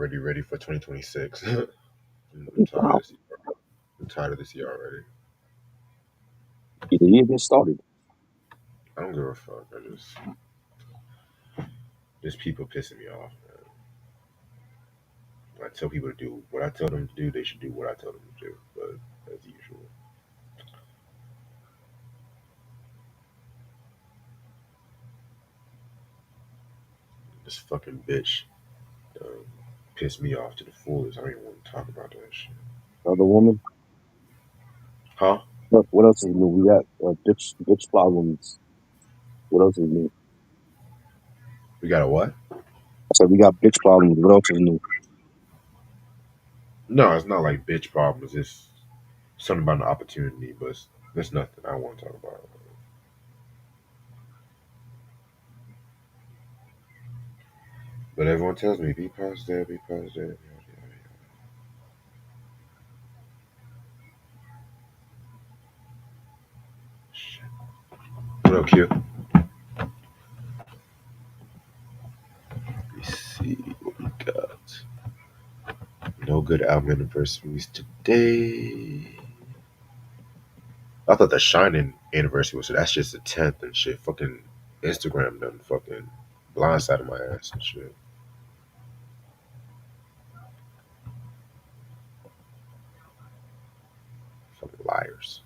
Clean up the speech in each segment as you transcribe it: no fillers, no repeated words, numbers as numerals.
already ready for 2026. I'm tired of Wow. this. I'm tired of this year already. The year just started. I don't give a fuck. Just people pissing me off. Man. I tell people to do what I tell them to do. They should do what I tell them to do. But as usual, this fucking bitch um, pissed me off to the fullest. I don't even want to talk about that shit. Other woman. Huh? What else is new? We got bitch problems. What else is new? We got a what? I said we got bitch problems. What else is new? No, it's not like bitch problems. It's something about an opportunity, but it's nothing I want to talk about. But everyone tells me be positive, be positive. Shit. What up, Q? Let me see what we got. No good album anniversaries today. I thought the Shining anniversary was that's just the 10th and shit. Fucking Instagram done fucking blindsided my ass and shit. Fucking liars.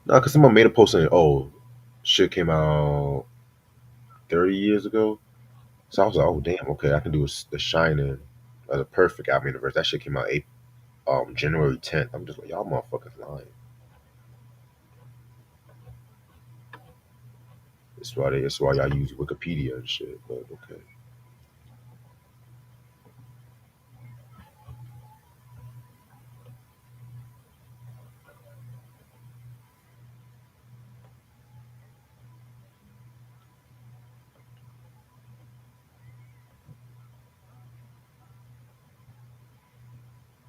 No, because someone made a post saying, oh, shit came out 30 years ago. So I was like, oh, damn, okay, I can do the Shining as a perfect album anniversary. That shit came out January 10th. I'm just like, y'all motherfuckers lying. It's why y'all use Wikipedia and shit, but okay.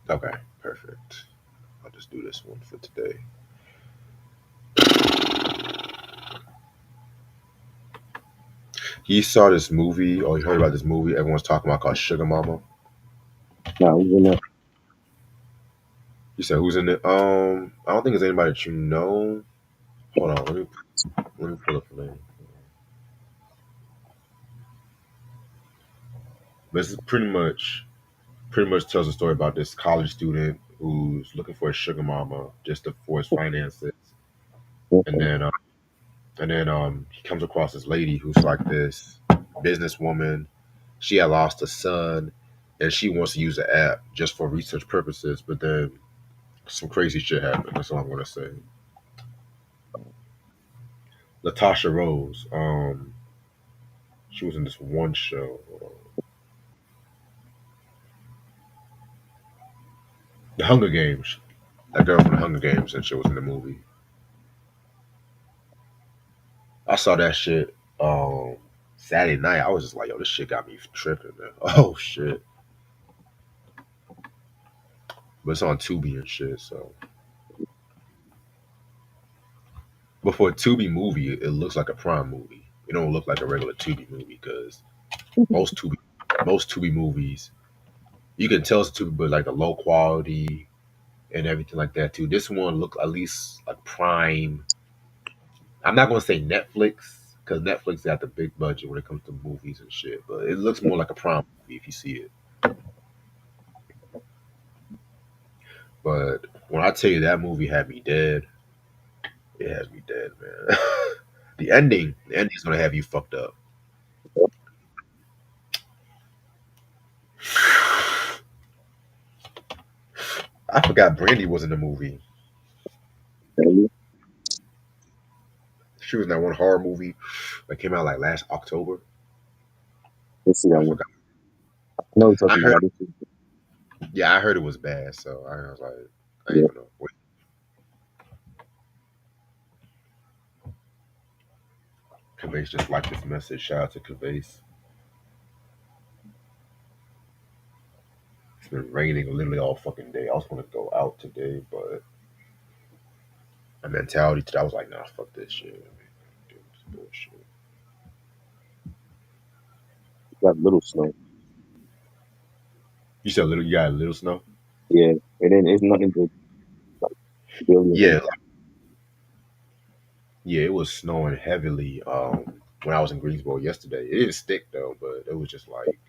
Okay, perfect. I'll just do this one for today. He saw this movie, or he heard about this movie everyone's talking about called Sugar Mama. Now who's in there? He said, "Who's in it?" I don't think it's anybody that you know. Hold on, let me pull up the name. But this is pretty much tells a story about this college student who's looking for a sugar mama just to for his finances, and Okay. then he comes across this lady who's like this businesswoman. She had lost a son, and she wants to use the app just for research purposes. But then some crazy shit happened. That's all I'm gonna say. Latasha Rose. She was in this one show. The Hunger Games. That girl from the Hunger Games and shit was in the movie. I saw that shit Saturday night. I was just like, yo, this shit got me tripping, man. Oh shit. But it's on Tubi and shit, so but for a Tubi movie, it looks like a Prime movie. It don't look like a regular Tubi movie because most Tubi most Tubi movies, you can tell it's Tubi, but like the low quality and everything like that too. This one looked at least like Prime. I'm not gonna say Netflix because Netflix got the big budget when it comes to movies and shit, but it looks more like a Prime movie if you see it. But when I tell you that movie had me dead, it has me dead, man. The ending's gonna have you fucked up. I forgot Brandy was in the movie. She was in that one horror movie that came out like last October. Let's see that I one. forgot. I know you're I talking heard, about this. yeah, I heard it was bad, so I was like, I ain't Yeah. even know. Wait, Kavase just liked this message. Shout out to Kavase. It's been raining literally all fucking day. I was gonna go out today, but my mentality today, I was like, nah, fuck this shit. I mean, dude, this bullshit. got little snow. You said little. You got a little snow. Yeah, and then it's nothing but like barely Yeah, enough. yeah. It was snowing heavily. When I was in Greensboro yesterday, it didn't stick though, but it was just like,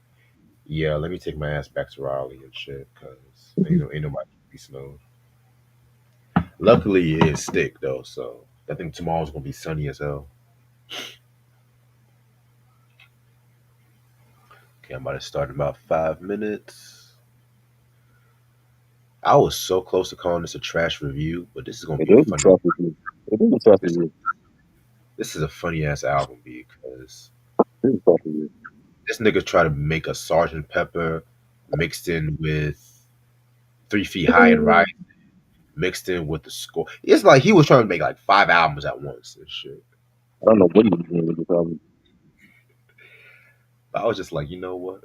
yeah, let me take my ass back to Raleigh and shit, cause ain't nobody be snowed. Luckily, it didn't stick though, so I think tomorrow's gonna be sunny as hell. Okay, I'm about to start in about 5 minutes. I was so close to calling this a trash review, but this is gonna It be a is a funny. traffic here. It is a traffic This here. this is a funny ass album because It is a traffic here. this nigga tried to make a Sergeant Pepper mixed in with 3 Feet High and Right, mixed in with the score. It's like he was trying to make like 5 albums at once and shit. I don't know what he was doing with this album. But I was just like, you know what?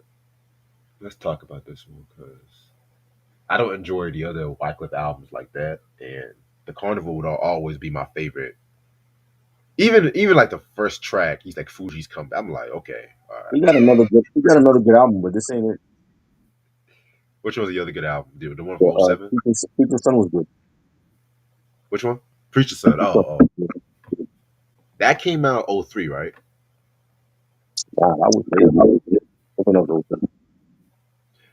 Let's talk about this one because I don't enjoy the other Wyclef albums like that, and the Carnival would always be my favorite. Even like the first track, he's like Fuji's come. I'm like, okay, all He right. got another good. He got another good album, but this ain't it. Which one's the other good album? The one The from '07? People's Son was good. Which one? Preacher Son. People's Son Oh, was good. that came out '03, right? Nah, that was later. Open up those things.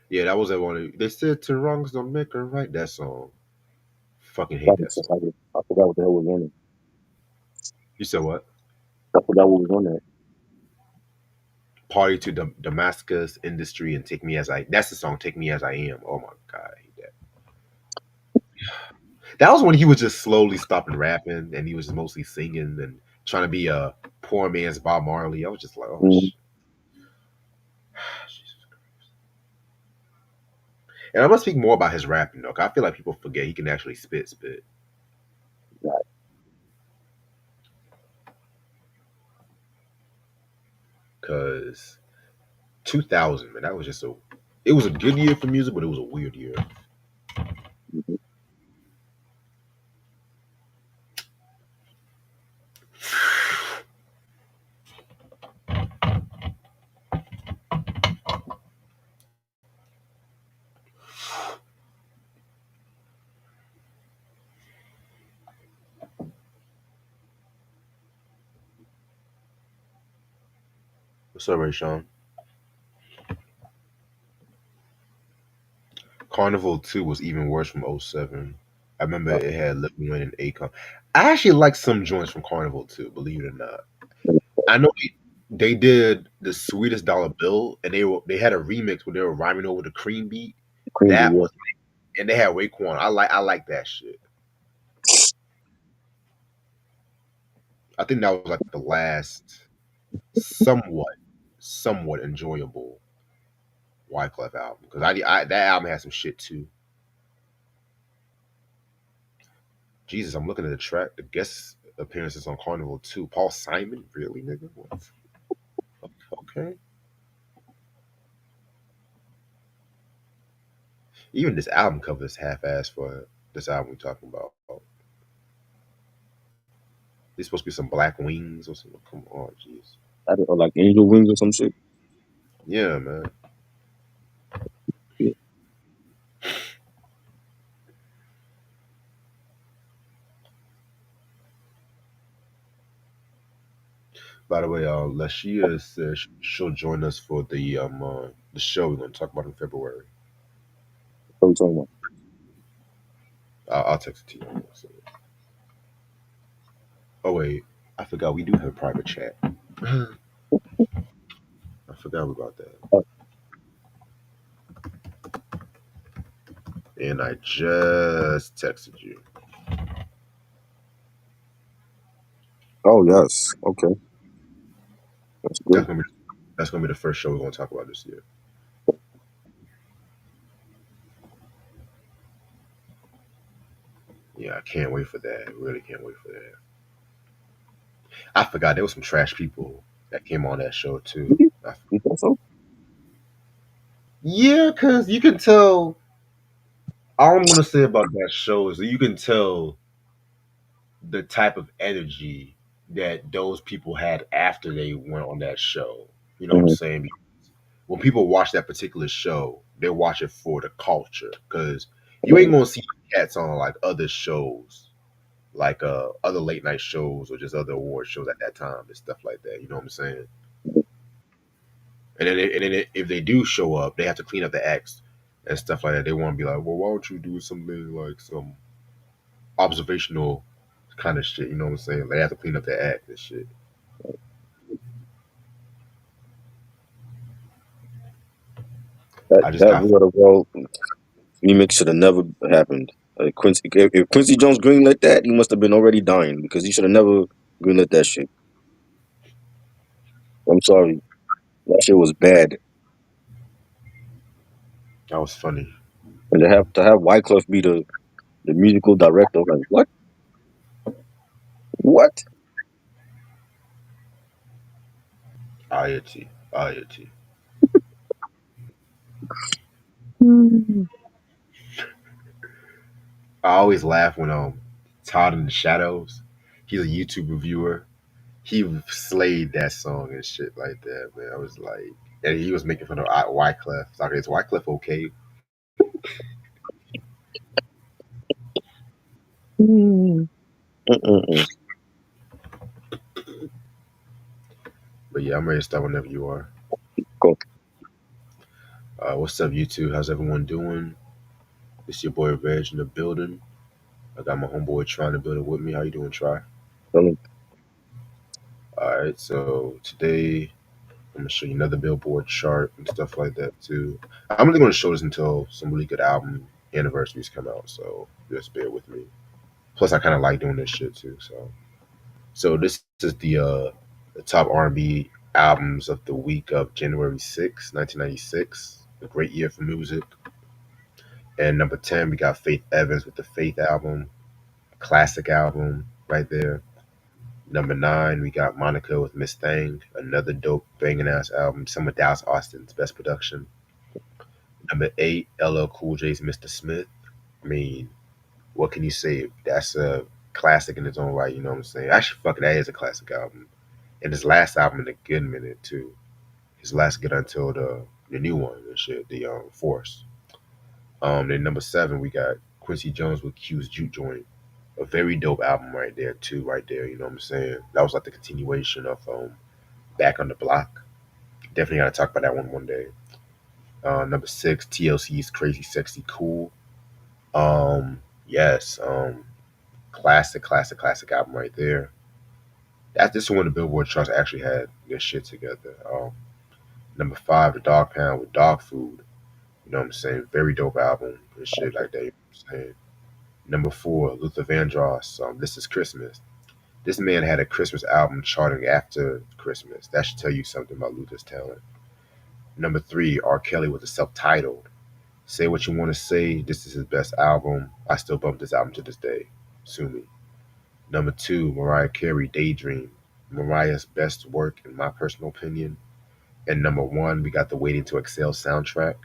Yeah, that was that one. They said two wrongs don't make a right. That song. Fucking hate That that was just song. like it. I forgot what the hell was on it. You said what? I forgot what was on that. Party to Damascus Industry and Take Me as I. That's the song. Take Me as I Am. Oh my god, I hate that. That was when he was just slowly stopping rapping and he was just mostly singing and trying to be a poor man's Bob Marley. I was just like, oh Mm-hmm. shit. And I'm gonna speak more about his rapping though, 'cause I feel like people forget he can actually spit. Right. Cause 2000, man, that was just a. It was a good year for music, but it was a weird year. Mm-hmm. What's up, Ray Sean? Carnival 2 was even worse from '07. I remember Uh, it had Lil Wayne and Akon. I actually like some joints from Carnival 2, believe it or not. I know they did the sweetest dollar bill, and they had a remix where they were rhyming over the cream beat. Creamy, That yeah. was, and they had Raekwon. I like that shit. I think that was like the last somewhat enjoyable Wyclef album because that album had some shit too. Jesus, I'm looking at the track, the guest appearances on Carnival 2. Paul Simon, really, nigga? What? Okay. Even this album cover is half-assed for this album we're talking about. These supposed to be some black wings or something. Come on, jeez. Or like Angel Wings or some shit. Yeah, man. Yeah. By the way, Lashia says she'll join us for the show we're gonna talk about in February. What are you talking about? I'll text it to you. So- Oh wait, I forgot we do have a private chat. I forgot about that. Uh, And I just texted you. oh yes. Okay, that's That's good. gonna be that's gonna be the first show we're gonna talk about this year. Yeah, I can't wait for that. I really can't wait for that. I forgot there was some trash people that came on that show too. You you think so? Yeah, cause you can tell. All I'm gonna say about that show is that you can tell the type of energy that those people had after they went on that show. You know what I'm Mm-hmm. saying? when people watch that particular show, they watch it for the culture because you ain't Right. gonna see cats on like other shows, like other late night shows or just other award shows at that time and stuff like that. You know what I'm saying? If they do show up, they have to clean up the acts and stuff like that. They want to be like, well, why don't you do something like some observational kind of shit? You know what I'm saying? They have to clean up the act and shit. That I just that got War of the World remix should have never happened. If Quincy Jones greenlit that, he must have been already dying because he should have never greenlit that shit. I'm sorry, that shit was bad. that was funny. And to have Wyclef be the musical director, like what? What? IoT, IoT. Mm. I always laugh when Todd in the Shadows. He's a YouTube reviewer. He slayed that song and shit like that, man. I was like, and he was making fun of Wyclef. It's like, is Wyclef okay? Mm. Mm-mm-mm. But yeah, I'm ready to start whenever you are. Cool. What's up, YouTube? How's everyone doing? It's your boy Reg in the building. I got my homeboy trying to build it with me. How you doing, Try? Tell All right, so today I'm gonna show you another Billboard chart and stuff like that too. I'm only gonna show this until some really good album anniversaries come out, so just bear with me. Plus, I kind of like doing this shit too. So this is the top R&B albums of the week of January 6, 1996. A great year for music. And number 10, we got Faith Evans with the Faith album, classic album right there. Number 9, we got Monica with Miss Thang, another dope banging ass album. Some of Dallas Austin's best production. Number 8, LL Cool J's Mr. Smith. I mean, what can you say? That's a classic in its own right. You know what I'm saying? Actually, fuck it, that is a classic album. And his last album in a good minute too. His last good until the new one and shit, the Force. Then number 7, we got Quincy Jones with Q's Juke Joint. A very dope album right there too, right there. You know what I'm saying? That was like the continuation of Back on the Block. Definitely gotta talk about that one day. Number 6, TLC's Crazy Sexy Cool. Yes, classic album right there. That's this one the Billboard charts actually had this shit together. Number 5, The Dog Pound with Dog Food. You know what I'm saying? Very dope album and shit like that. You know what I'm saying? Number 4, Luther Vandross. This is Christmas. This man had a Christmas album charting after Christmas. That should tell you something about Luther's talent. Number 3, R. Kelly with the self-titled. Say what you want to say. This is his best album. I still bump this album to this day. Sue me. Number 2, Mariah Carey, Daydream. Mariah's best work in my personal opinion. And number 1, we got the Waiting to Exhale soundtrack.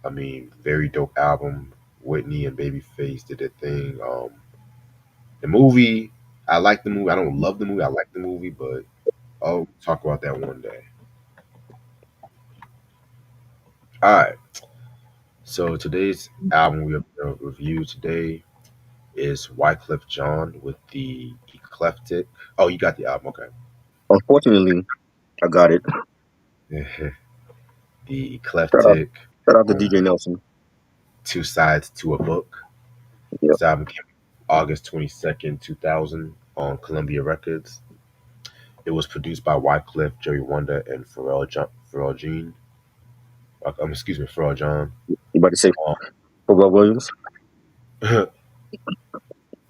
I mean, very dope album. Whitney and Babyface did their thing. The movie, I like the movie. I don't love the movie. I like the movie, but I'll talk about that one day. All right. So today's album we are going to review today is Wyclef John with the Ecleftic. Oh, you got the album. Okay. Unfortunately, I got it. The Shout out, Ecleftic, shout out to um, DJ Nelson. Two Sides to a Book. Yep. This album came August 22nd, 2000 on Columbia Records. It was produced by Wyclef, Jerry Wonder, and Pharrell Jean. Excuse me, Pharrell John. You about to say Pharrell Williams?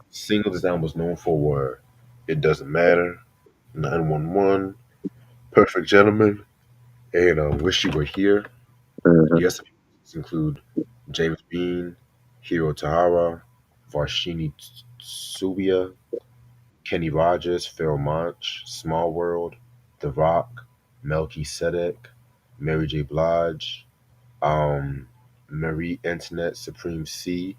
Singles this album was known for were "It Doesn't Matter," 911, "Perfect Gentleman," and "Wish You Were Here." Mm-hmm. The other include James Bean, Hiro Tahara, Varshini Subia, Kenny Rogers, Phil Monch, Small World, The Rock, Melky Sedek, Mary J. Blige, Marie Antoinette, Supreme C.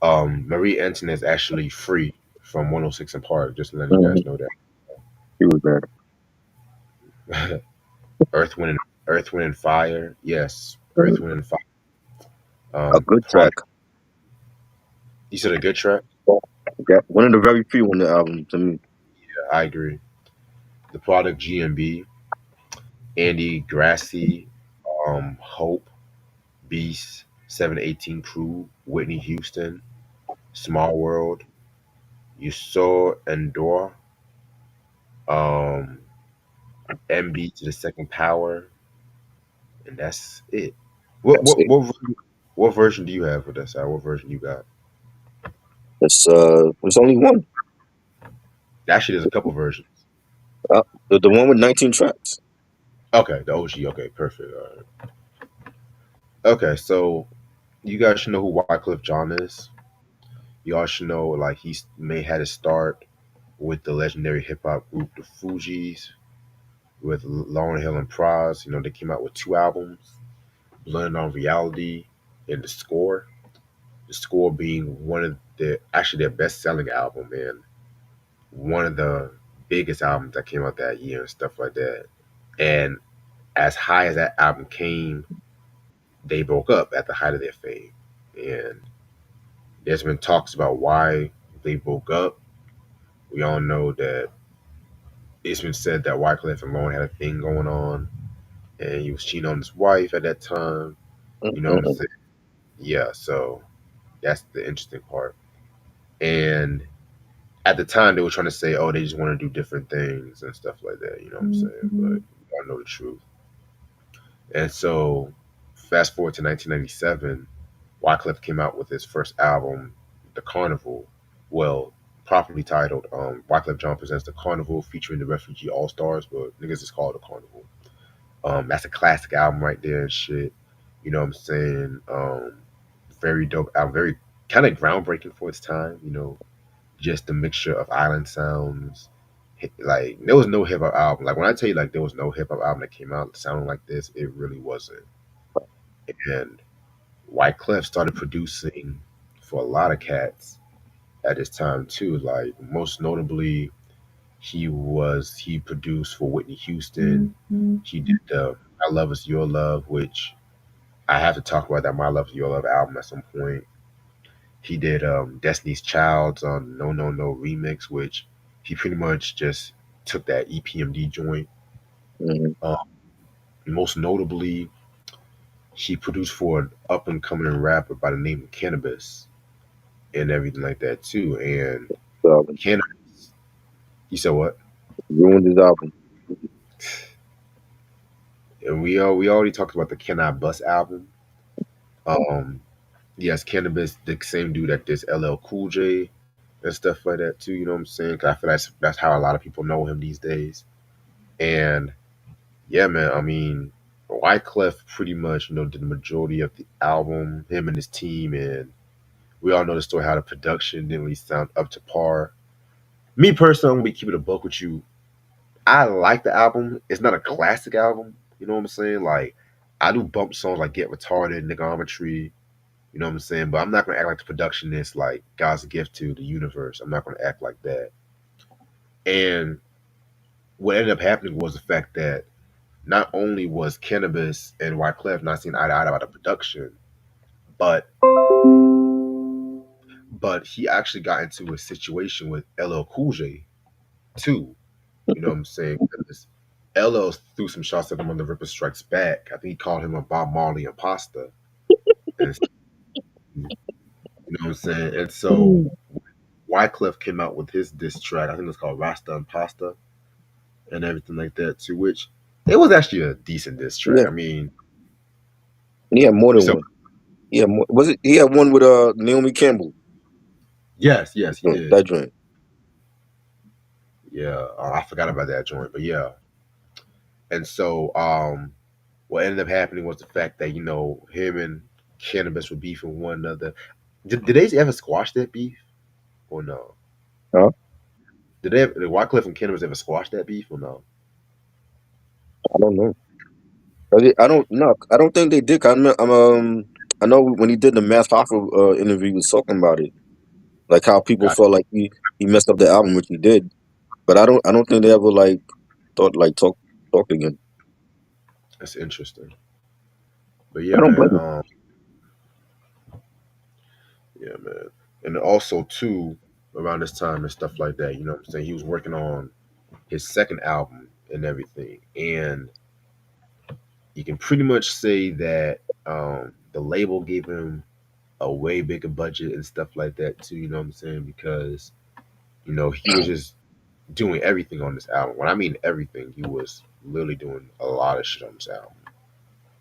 Marie Antoinette is actually free from 106 in Park, just letting you Mm-hmm. guys know He was bad. that. Earth, Wind, and Earth, Wind, and Fire. Yes, Earth, Mm, Wind, and Fire. a good track. Product. You said a good track. Yeah, one of the very few on the album to me. Yeah, I agree. The Product, GMB, Andy Grassi, Hope, Beast, 718 Crew, Whitney Houston, Small World, You Saw Endora, um, MB to the Second Power, and that's it. What That's what it. what ver- what version do you have with that? What version you got? There's only one. Actually, there's a couple versions. The one with 19 tracks. Okay, the OG. Okay, perfect. All right. Okay, so you guys should know who Wyclef John is. You all should know like he may had his start with the legendary hip hop group the Fugees with Lauryn Hill and Pras. You know, they came out with two albums, Blending on Reality and The Score. The Score being one of the actually their best selling album and one of the biggest albums that came out that year and stuff like that. And as high as that album came, they broke up at the height of their fame. And there's been talks about why they broke up. We all know that it's been said that Wyclef and Lauren had a thing going on, and he was cheating on his wife at that time. You know what I'm Mm-mm. saying? Yeah, so that's the interesting part. And at the time, they were trying to say, oh, they just want to do different things and stuff like that. You know what I'm saying? But we all know the truth. And so, fast forward to 1997, Wyclef came out with his first album, The Carnival. Well, properly titled Wyclef Jean Presents The Carnival, featuring the Refugee All Stars, but niggas is called The Carnival. That's a classic album right there and shit. You know what I'm saying? Very dope album, very kind of groundbreaking for its time. You know, just the mixture of island sounds. Like there was no hip hop album. Like when I tell you, like there was no hip hop album that came out sounding like this, it really wasn't. And Wyclef started producing for a lot of cats at this time too. Like most notably, he produced for Whitney Houston. He did the "I Love Is Your Love," which I have to talk about that "My Love Is Your Love" album at some point. He did Destiny's Child's on "No No No" remix, which he pretty much just took that EPMD joint. Mhm. Um, Most notably, he produced for an up and coming rapper by the name of Cannabis and everything like that too. And The album Cannabis, you said what? ruined his album. And we already talked about the Can I Bust album. Um, yes, Cannabis, the same dude that did LL Cool J and stuff like that too. You know what I'm saying? 'Cause I feel that's how a lot of people know him these days. And yeah, man, I mean, Wyclef pretty much did the majority of the album. Him and his team, and we all know the story how the production didn't really sound up to par. Me personally, I'm gonna be keeping a buck with you. I like the album. It's not a classic album. You know what I'm saying? Like I do bump songs like Get Retarded, Niggometry. You know what I'm saying? But I'm not gonna act like the production is like God's gift to the universe. I'm not gonna act like that. And what ended up happening was the fact that not only was Cannabis and Wyclef not seeing eye to eye about the production, but he actually got into a situation with LL Cool J too. You know what I'm saying? Because LL threw some shots at him on the Ripper Strikes Back. I think he called him a Bob Marley imposter. And you know what I'm saying? And so Mm. Wyclef came out with his diss track. I think it's called Rasta Impasta and everything like that, to which it was actually a decent diss track. Yeah, I mean, he had more you than said one. Was it? He had one with Naomi Campbell. yes, yes, he did. That joint. Yeah, I forgot about that joint, but yeah. And so, what ended up happening was the fact that him and Cannabis were beefing with one another. Did they ever squash that beef or no? Huh? Did Wyclef and Cannabis ever squash that beef or no? I don't know. I don't know. I don't think they did. I know when he did the Math Hoffa interview, he was talking about it, like how people Got felt like he messed up the album, which he did. But I don't think they ever like thought like talk again. That's interesting. But yeah, I don't man. blame him. Yeah, man. And also too, around this time and stuff like that, you know what I'm saying? He was working on his second album and everything. And you can pretty much say that the label gave him a way bigger budget and stuff like that too, you know what I'm saying? Because, he was just doing everything on this album. When I mean everything, he was literally doing a lot of shit on this album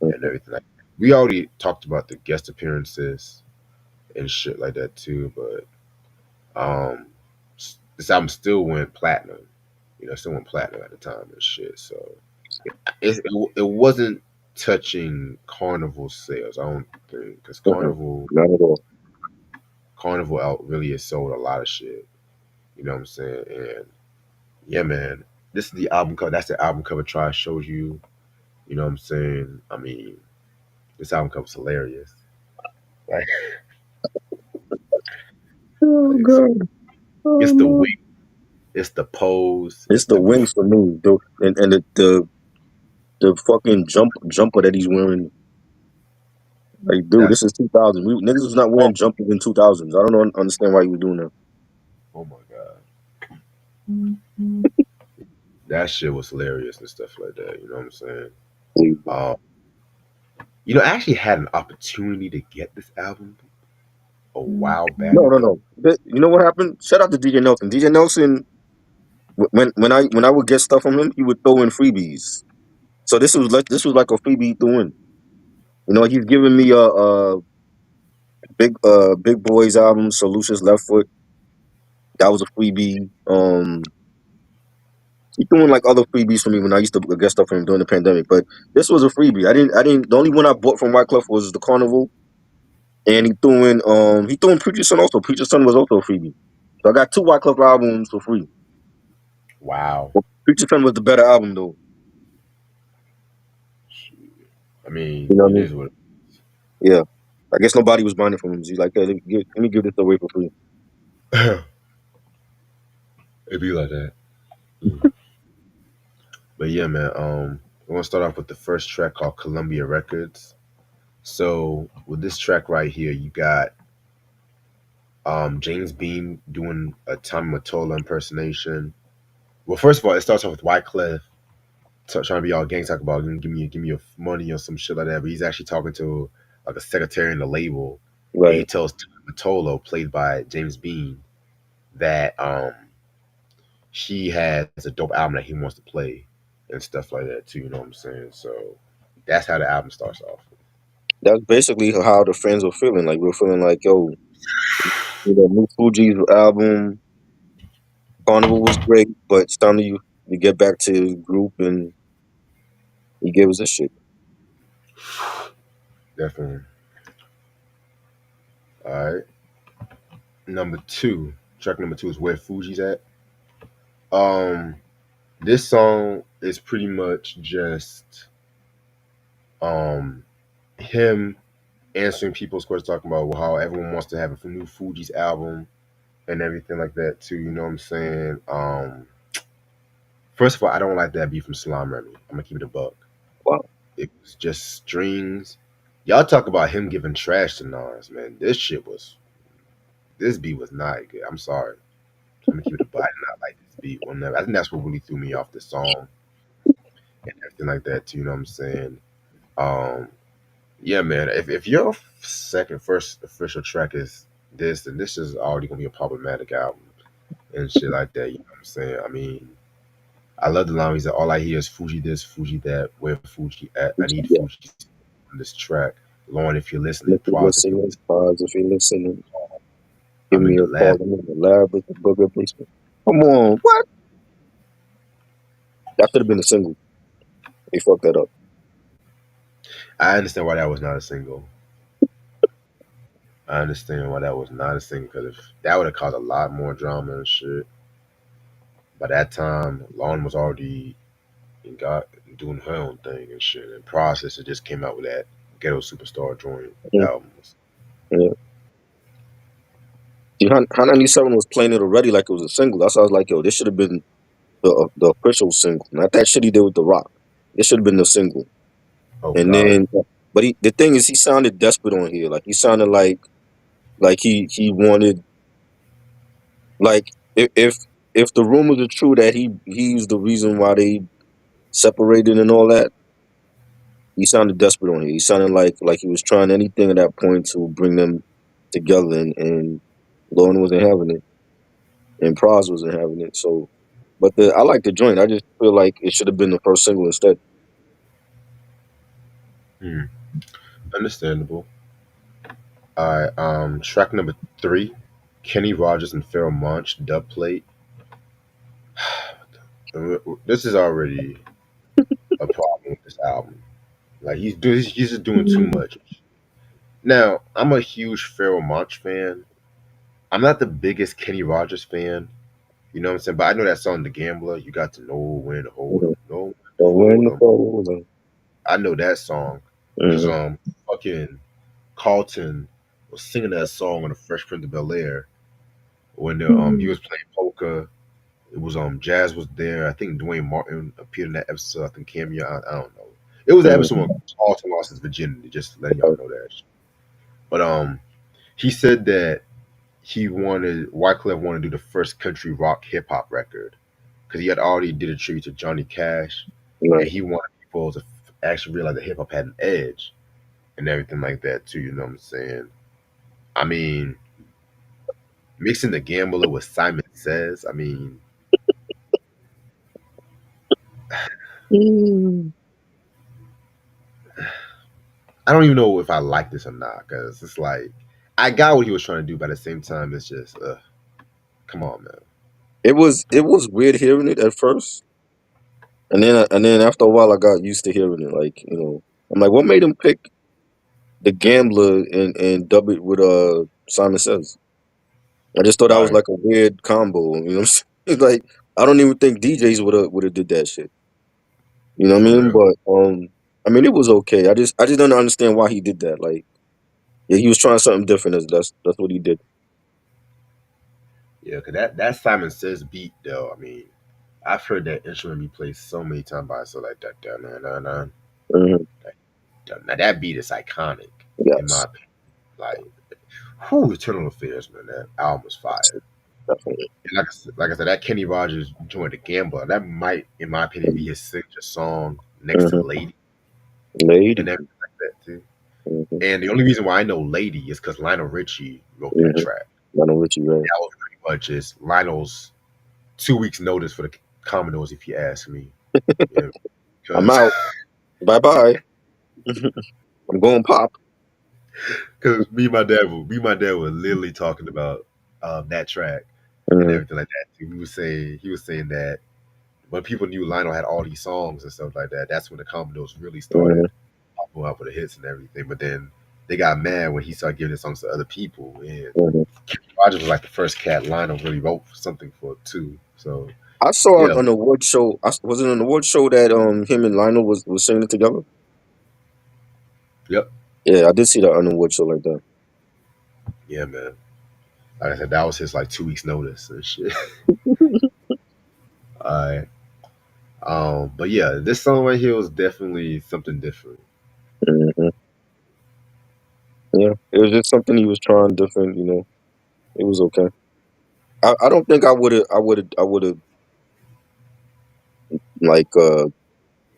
and everything. Like, we already talked about the guest appearances and shit like that too, but Um, this album still went platinum. Still went platinum at the time and shit. So it wasn't touching Carnival sales. I don't think because Uh-uh. Carnival Not at all. Carnival out really has sold a lot of shit. You know what I'm saying? And yeah, man, this is the album cover. That's the album cover. Try shows you. You know what I'm saying? I mean, this album cover's hilarious. Like, Oh it's, god. Oh it's the man. wig, it's the pose, It's it's the the wings for me, though, and the fucking jumper that he's wearing. Like, dude, that's this is 2000. Niggas was not oh, wearing jumpers in 2000s. I don't know, understand why you were doing that. oh my god. That shit was hilarious and stuff like that. You know what I'm saying? Um, I actually had an opportunity to get this album a while back No, no, ago. no. You know what happened? Shout out to DJ Nelson. DJ Nelson, when I would get stuff from him, he would throw in freebies. So this was like a freebie he threw in. He's giving me a Big Boys album, So Lucius Left Foot. That was a freebie. He doing like other freebies for me when I used to get stuff from him during the pandemic. But this was a freebie. I didn't. The only one I bought from Wyclef was the Carnival, and he threw in Preacher's Son also. Preacher's Son was also a freebie. So I got two Wyclef albums for free. Wow. But Preacher's Son was the better album though. I mean, You know what I it mean? is what Yeah. I guess nobody was buying it from him. He's like, hey, let me give this away for free. it be like that. But yeah, man. I want to start off with the first track called Columbia Records. So with this track right here, you got James Beam doing a Tommy Mottola impersonation. Well, first of all, it starts off with Wyclef trying to be all gang talk about give me your money or some shit like that. But he's actually talking to like a secretary in the label, and he Right. tells Matolo, played by James Bean, that he has a dope album that he wants to play and stuff like that too. You know what I'm saying? So that's how the album starts off. That's basically how the fans were feeling. Like we're feeling like, yo, new Fuji's album, Carnival was great, but it's time to get back to the group, and he gave us this shit. Definitely. All right. Number two, track number two is Where Fuji's at. Um, this song is pretty much just um him answering people's questions, talking about how everyone wants to have a new Fuji's album and everything like that too. You know what I'm saying? First of all, I don't like that beat from Slime Remy. I'm gonna keep it a buck. Wow. It was just strings. Y'all talk about him giving trash to Nas, man. This beat was not good. I'm sorry. I'm gonna keep it a buck. I did not like this beat. I think that's what really threw me off the song and everything like that too. You know what I'm saying? Um, yeah, man. If your first official track is this, then this is already gonna be a problematic album and shit like that. You know what I'm saying? I mean, I love the line. He's like, all I hear is Fuji this, Fuji that. Where Fuji at? I need Yeah. Fuji on this track. Lauren, if you're listening, If you're Pros, if you're listening, listening, pause. If you're listening, give I'm in me the a call. lab. I'm in the lab with the book replacement. Come on, what? That should have been a single. They fucked that up. I understand why that was not a single. I understand why that was not a single because if that would have caused a lot more drama and shit. By that time, Lauren was already and got doing her own thing and shit. And Process it just came out with that Ghetto Superstar joint Mhm. album. Yeah. See, Hot 97 was playing it already like it was a single. That's why I was like, yo, this should have been the official single, not that shit he did with The Rock. This should have been the single. Oh And God. then, but the thing is, he sounded desperate on here. Like he sounded like he wanted like if the rumors are true that he's the reason why they separated and all that. He sounded desperate on here. He sounded like he was trying anything at that point to bring them together, and Lauren wasn't having it, and Praz wasn't having it. So, but I like the joint. I just feel like it should have been the first single instead. Hmm. Understandable. All right. Track number three, Kenny Rogers and Pharoah Monch, dub plate. This is already a problem with this album. Like he's just doing too much. Now, I'm a huge Pharoah Monch fan. I'm not the biggest Kenny Rogers fan. You know what I'm saying? But I know that song, The Gambler. You got to know when to hold 'em, Mhm. know when to So when hold the 'em. fuck was I? I know that song because Mhm. fucking Carlton was singing that song on the Fresh Prince of Bel Air when he was playing poker. It was Jazz was there. I think Dwayne Martin appeared in that episode. I think cameo. I don't know. It was the episode when Mhm. Carlton lost his virginity. Just letting y'all know that. But he said that Wyclef wanted to do the first country rock hip hop record because he had already did a tribute to Johnny Cash, and Right. he wanted people to actually realize that hip hop had an edge and everything like that too. You know what I'm saying? I mean, mixing the Gambler with Simon Says. I mean, Mm. I don't even know if I like this or not because it's like I got what he was trying to do, but at the same time, it's just, come on, man. It was weird hearing it at first, and then after a while, I got used to hearing it. Like I'm like, what made him pick the Gambler and dub it with Simon Says? I just thought that was Right, like a weird combo. You know what I'm saying? It's like I don't even think DJs would have did that shit. You know what I for mean? real. But I mean it was okay. I just don't understand why he did that. Like yeah, he was trying something different. That's what he did. Yeah, because that Simon Says beat though. I mean, I've heard that instrument be played so many times by so like that. Dun, dun, dun, Hmm. dun. Now that beat is iconic in my Yes, opinion. Like, whew, Eternal Affairs, man. That album was fire. definitely. And like I said, that Kenny Rogers joined the Gambler. That might, in my opinion, be his signature song next to Hmm. Lady Lady. and everything like that too. Hmm. And the only reason why I know Lady is because Lionel Richie wrote that Hmm. track. Lionel Richie, right? That was pretty much just Lionel's 2 weeks notice for the Commodores, if you ask me. Yeah, I'm because out. Bye bye. I'm going pop. because me and my dad were literally talking about that track and Hmm. everything like that. Too. He was saying that when people knew Lionel had all these songs and stuff like that, that's when the Commodores really Hmm. started popping up with the hits and everything. But then they got mad when he started giving the songs to other people. And Hmm. Rogers was like the first cat Lionel really wrote something for too. So I saw yeah, an award show. Was it an award show that him and Lionel was singing it together? yep, Yeah, I did see that on an award show like that. yeah, man. Like I said, that was his like 2 weeks notice and shit. All right. But yeah, this song right here was definitely something different. Hmm. Yeah, it was just something he was trying different. It was okay. I don't think I would have like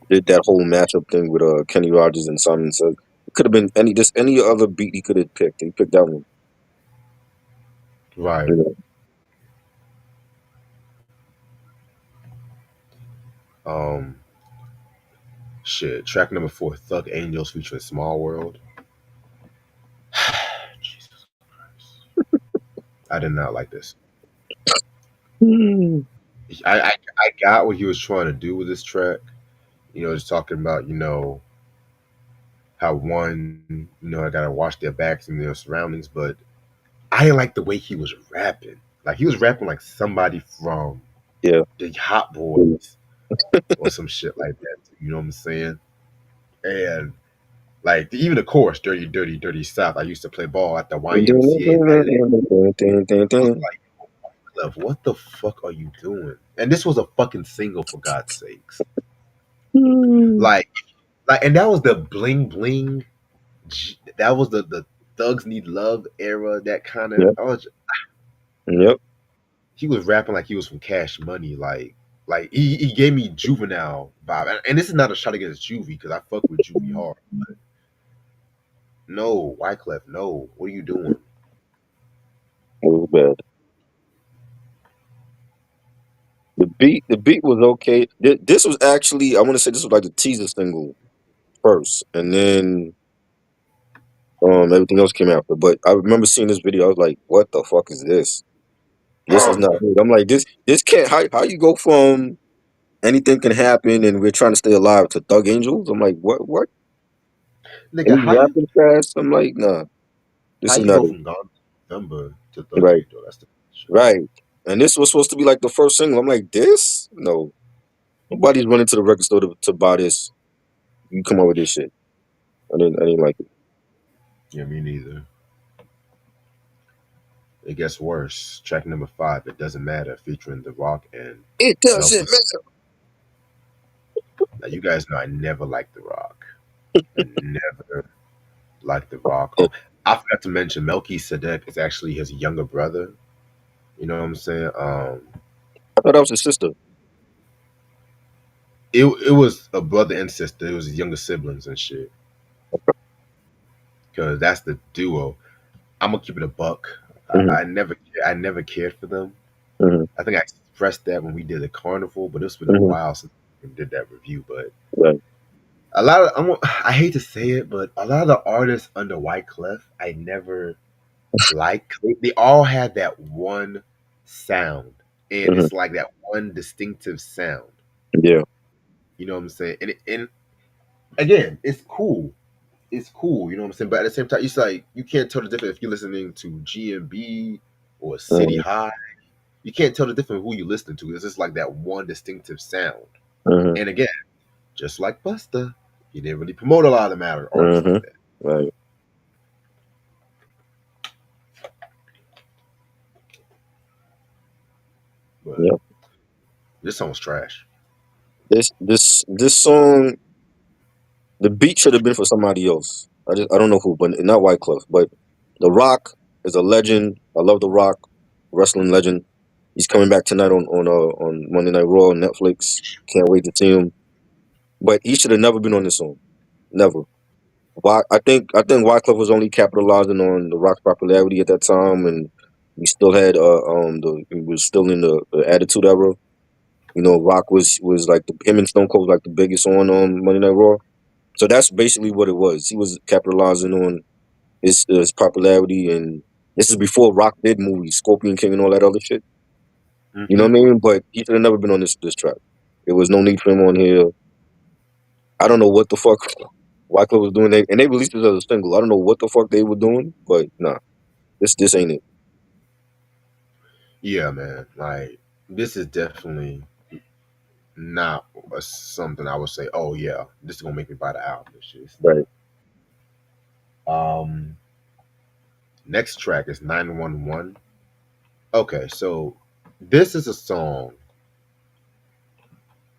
did that whole matchup thing with Kenny Rogers and Simon Says. It could have been any other beat he could have picked. He picked that one. Right. You know. Um, shit. Track number four, Thug Angels featuring Small World. Jesus Christ. I did not like this. Hmm. I got what he was trying to do with this track. Just talking about, how one, I gotta watch their backs and their surroundings, but I didn't like the way he was rapping. Like he was rapping like somebody from Yeah. the Hot Boys or some shit like that. You know what I'm saying? And like even the chorus, "Dirty, Dirty, Dirty South." I used to play ball at the YMCA in LA. I was like, "Clef, what the fuck are you doing?" And this was a fucking single, for God's sakes. Hmm. Like Like, and that was the bling bling. That was the thugs need love era. That kind of. Yep. Yep. He was rapping like he was from Cash Money. Like he gave me juvenile vibe. And this is not a shot against Juvie because I fuck with Juvie hard. No, Wyclef, no. What are you doing? It was bad. The beat was okay. This was actually, I want to say this was like the teaser single first, and then everything else came after. But I remember seeing this video. I was like, "What the fuck is this? This is not good." I'm like, this can't. How you go from anything can happen and we're trying to stay alive to Thug Angels? I'm like, what? Nigga, And he's rapping fast. I'm like, nah, how this is you not go it. from Gone November to Thug Right, Angel? That's the shit. right. And this was supposed to be like the first single. I'm like, this? No, nobody's running to the record store to buy this. You come up with this shit. I didn't like it. Yeah, me neither. It gets worse. Track number 5, It Doesn't Matter, featuring The Rock and It doesn't Melky. matter. Now you guys know I never liked The Rock. I never liked The Rock. I I forgot to mention Melky Sadek is actually his younger brother. You know what I'm saying? thought that was his sister. It was a brother and sister. It was younger siblings and shit. Because that's the duo. I'm gonna keep it a buck. Hmm. I never cared for them. Hmm. I think I expressed that when we did the carnival, but it's been a Hmm. while since we did that review. But Right. a lot of I hate to say it, but a lot of the artists under Wyclef I never liked. They all had that one sound, and Hmm. it's like that one distinctive sound. Yeah. You know what I'm saying? And again, it's cool. It's cool. You know what I'm saying? But at the same time, it's like you can't tell the difference if you're listening to GMB or City Hmm. High. You can't tell the difference who you listen to. It's just like that one distinctive sound. Hmm. And again, just like Busta, he didn't really promote a lot of matter artists Hmm. like that. Right. But Yeah. this song was trash. This song, the beat should have been for somebody else. I don't know who, but not Wyclef. But The Rock is a legend. I love The Rock, wrestling legend. He's coming back tonight on Monday Night Raw on Netflix. Can't wait to see him. But he should have never been on this song. Never. Why? I think Wyclef was only capitalizing on The Rock's popularity at that time, and we still had he was still in the Attitude Era. You know, Rock was like him and Stone Cold was like the biggest on Monday Night Raw. So that's basically what it was. He was capitalizing on his popularity, and this is before Rock did movies, Scorpion King, and all that other shit. You know Hmm. what I mean? But he should have never been on this track. There was no need for him on here. I don't know what the fuck Wyclef was doing, and they released it as a single. I don't know what the fuck they were doing, but nah, this ain't it. Yeah, man. Like this is definitely not something I would say. Oh yeah, this is gonna make me buy the album. This shit. It's Right. not. Um, Next track is 911. Okay, so this is a song.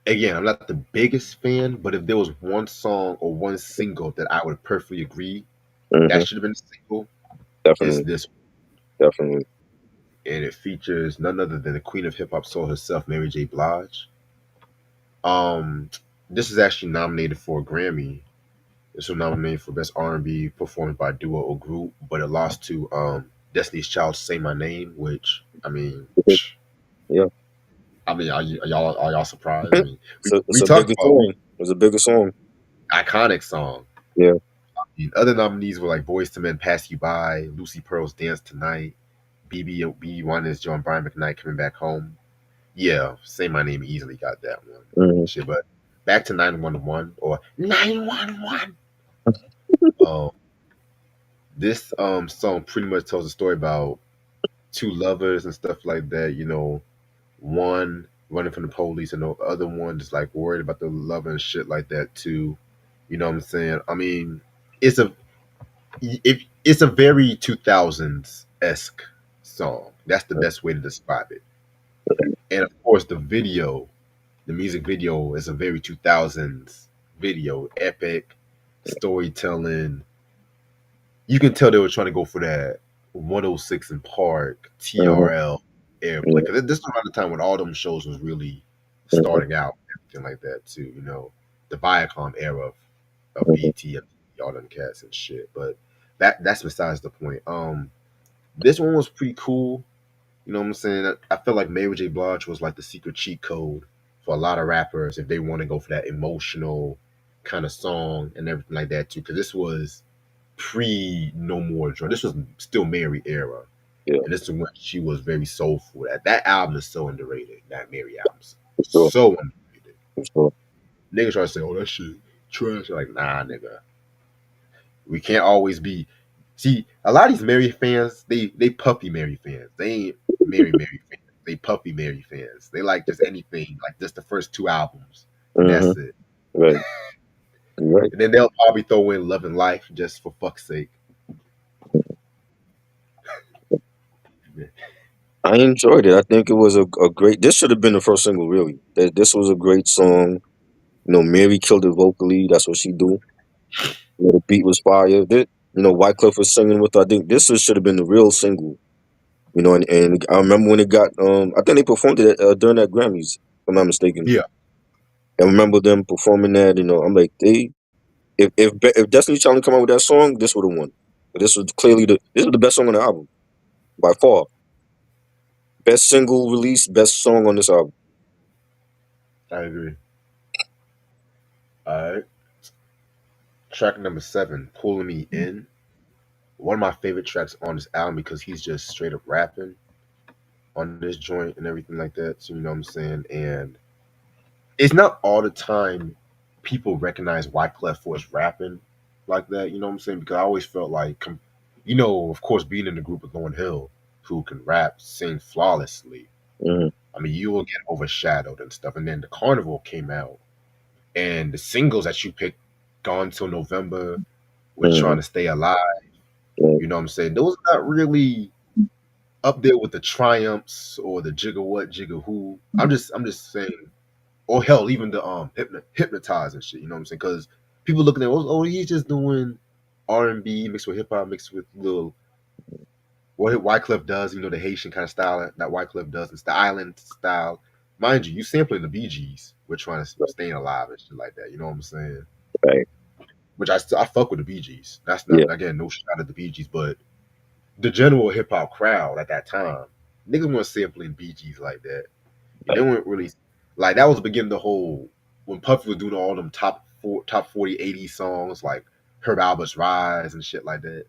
Again, I'm not the biggest fan, but if there was one song or one single that I would perfectly agree that Hmm. should have been a single, it's Definitely, this, definitely. and it features none other than the queen of hip hop soul herself, Mary J. Blige. Um, this is actually nominated for a Grammy. This was nominated for best R&B performed by a duo or group, but it lost to Destiny's Child's "Say My Name," which Yeah, are y'all surprised? I mean, it's we a talked bigger about song. It's a bigger song. iconic song. Yeah. The other nominees were like Boys to Men, Pass You By, Lucy Pearl's Dance Tonight, BB1 is John Brian McKnight Coming Back Home. Yeah, Say My Name easily got that one. Hmm. Shit, but back to 911 or 911. Um, this song pretty much tells a story about two lovers and stuff like that. You know, one running from the police and the other one just like worried about the lover and shit like that too. You know what I'm saying? I mean, it's a it's a very 2000s esque song. That's the best way to describe it. And of course, the video, the music video, is a very 2000s video, epic storytelling. You can tell they were trying to go for that 106 in Park, Mhm. TRL airplay. Mhm. Because this was around the time when all them shows was really Mhm. starting out, everything like that too. You know, the Viacom era of Mhm. BT and all them cats and shit. But that's besides the point. This one was pretty cool. You know what I'm saying? I feel like Mary J. Blige was like the secret cheat code for a lot of rappers if they want to go for that emotional kind of song and everything like that too. Because this was pre No More Joy. This was still Mary era, Yeah, and this is when she was very soulful. That album is so underrated. That Mary album's for sure, so underrated. for sure. Niggas try to say, "Oh, that shit trash." Like, nah, nigga. We can't always be. See, a lot of these Mary fans, they puppy Mary fans. They ain't Mary fans. They puppy Mary fans. They like just anything, like just the first two albums, and Mhm. that's it. Right, right. And then they'll probably throw in Love and Life just for fuck's sake. I enjoyed it. I think it was a great. This should have been the first single, really. This was a great song. Mary killed it vocally. That's what she do. The beat was fire. Wyclef was singing with her. I think should have been the real single. And I remember when it got. I think they performed it during that Grammys, if I'm not mistaken. Yeah, I remember them performing that. I'm like, if Destiny Child come out with that song, this would have won. But this was the best song on the album by far. Best single release, best song on this album. I agree. All right. Track number 7, Pulling Me In. One of my favorite tracks on this album because he's just straight up rapping on this joint and everything like that. So, you know what I'm saying? And it's not all the time people recognize Wyclef for his rapping like that. You know what I'm saying? Because I always felt like, of course, being in the group with Lauryn Hill, who can rap, sing flawlessly. Hmm. I mean, you will get overshadowed and stuff. And then the Carnival came out, and the singles that you picked, Gone Till November, We're Hmm. Trying to Stay Alive. Yeah, You know what I'm saying? Those are not really up there with the triumphs or the jigger what, jigger who. I'm just saying, or hell, even the hypnotize and shit. You know what I'm saying? Because people looking at, oh, he's just doing R&B mixed with hip hop, mixed with little what Wyclef does. The Haitian kind of style that Wyclef does, it's the island style. Mind you, sampling the Bee Gees. We're trying to stay alive and shit like that. You know what I'm saying? right. Which I fuck with the Bee Gees. That's not Yeah, again no shot at the Bee Gees, but the general hip hop crowd at that time, niggas weren't sampling Bee Gees like that. They weren't really like that was beginning the whole when Puffy was doing all them top 40 80 songs like Herb Albert's Rise and shit like that.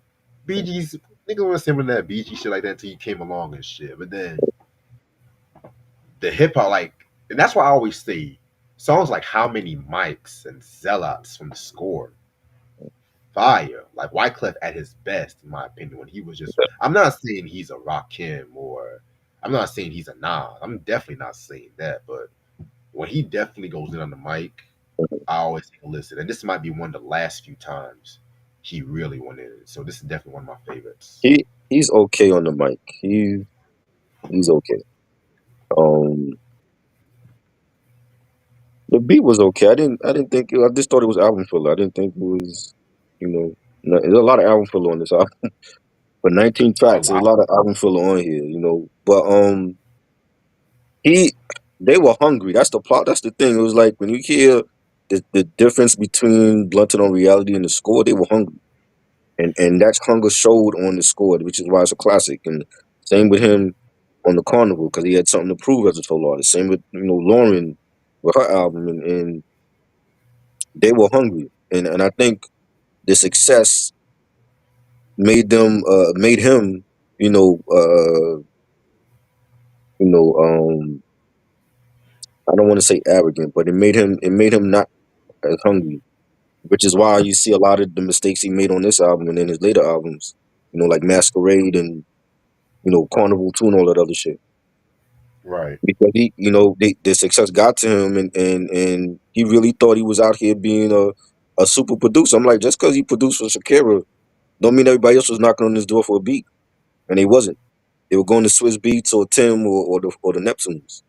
Bee Gees niggas weren't sampling that Bee Gees shit like that until he came along and shit. But then the hip hop and that's why I always say songs like How Many Mics and Zealots from the score fire. Like Wyclef at his best, in my opinion, when he was just. I'm not saying he's a Rakim or I'm not saying he's a Nas. I'm definitely not saying that. But when he definitely goes in on the mic, I always take a listen. And this might be one of the last few times he really went in. So this is definitely one of my favorites. he's okay on the mic. He's okay. Um, the beat was okay. I didn't think. I just thought it was album filler. I didn't think it was. There's a lot of album filler on this album. But 19 A tracks, there's a lot. lot of album filler on here. But he, they were hungry. That's the plot. That's the thing. It was like when you hear the difference between Blunted on Reality and the score, they were hungry. And that hunger showed on the score, which is why it's a classic. And same with him on the Carnival because he had something to prove as a solo artist. Same with Lauren with her album, and they were hungry. And I think the success made him you know uh you know I don't want to say arrogant, but it made him not as hungry, which is why you see a lot of the mistakes he made on this album and then his later albums. Like Masquerade and Carnival 2 and all that other shit. Right. Because the success got to him, and he really thought he was out here being a super producer. I'm like, just because he produced for Shakira, don't mean everybody else was knocking on his door for a beat, and he wasn't. They were going to Swiss Beats or Tim or the Neptunes.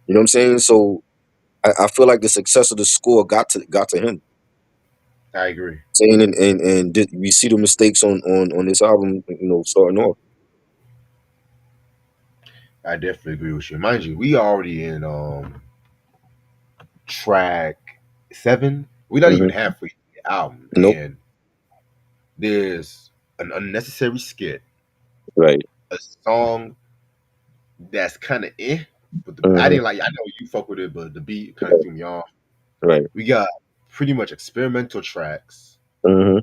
You know what I'm saying? So I feel like the success of the score got to him. I agree. Saying we see the mistakes on this album, starting off. I definitely agree with you. Mind you, we already in track 7. We're not even Hmm. halfway through the album, Nope. and there's an unnecessary skit, Right. a song that's kind of but I Hmm. didn't like. I know you fuck with it, but the beat kind of threw me off. Right. We got pretty much experimental tracks Hmm.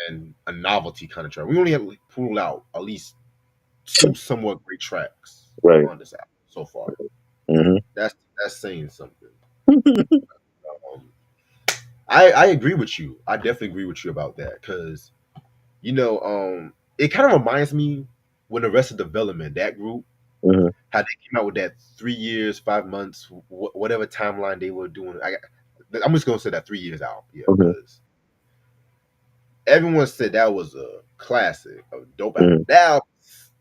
and a novelty kind of track. We only have pulled out at least two somewhat great tracks Right. on this album so far. Hmm. That's saying something. Um, I agree with you. I definitely agree with you about that because it kind of reminds me when Arrested Development, that group, Hmm. how they came out with that 3 years, 5 months, whatever timeline they were doing. I'm just gonna say that 3 years out, yeah, Hmm. because everyone said that was a classic, a dope album. Hmm. Now,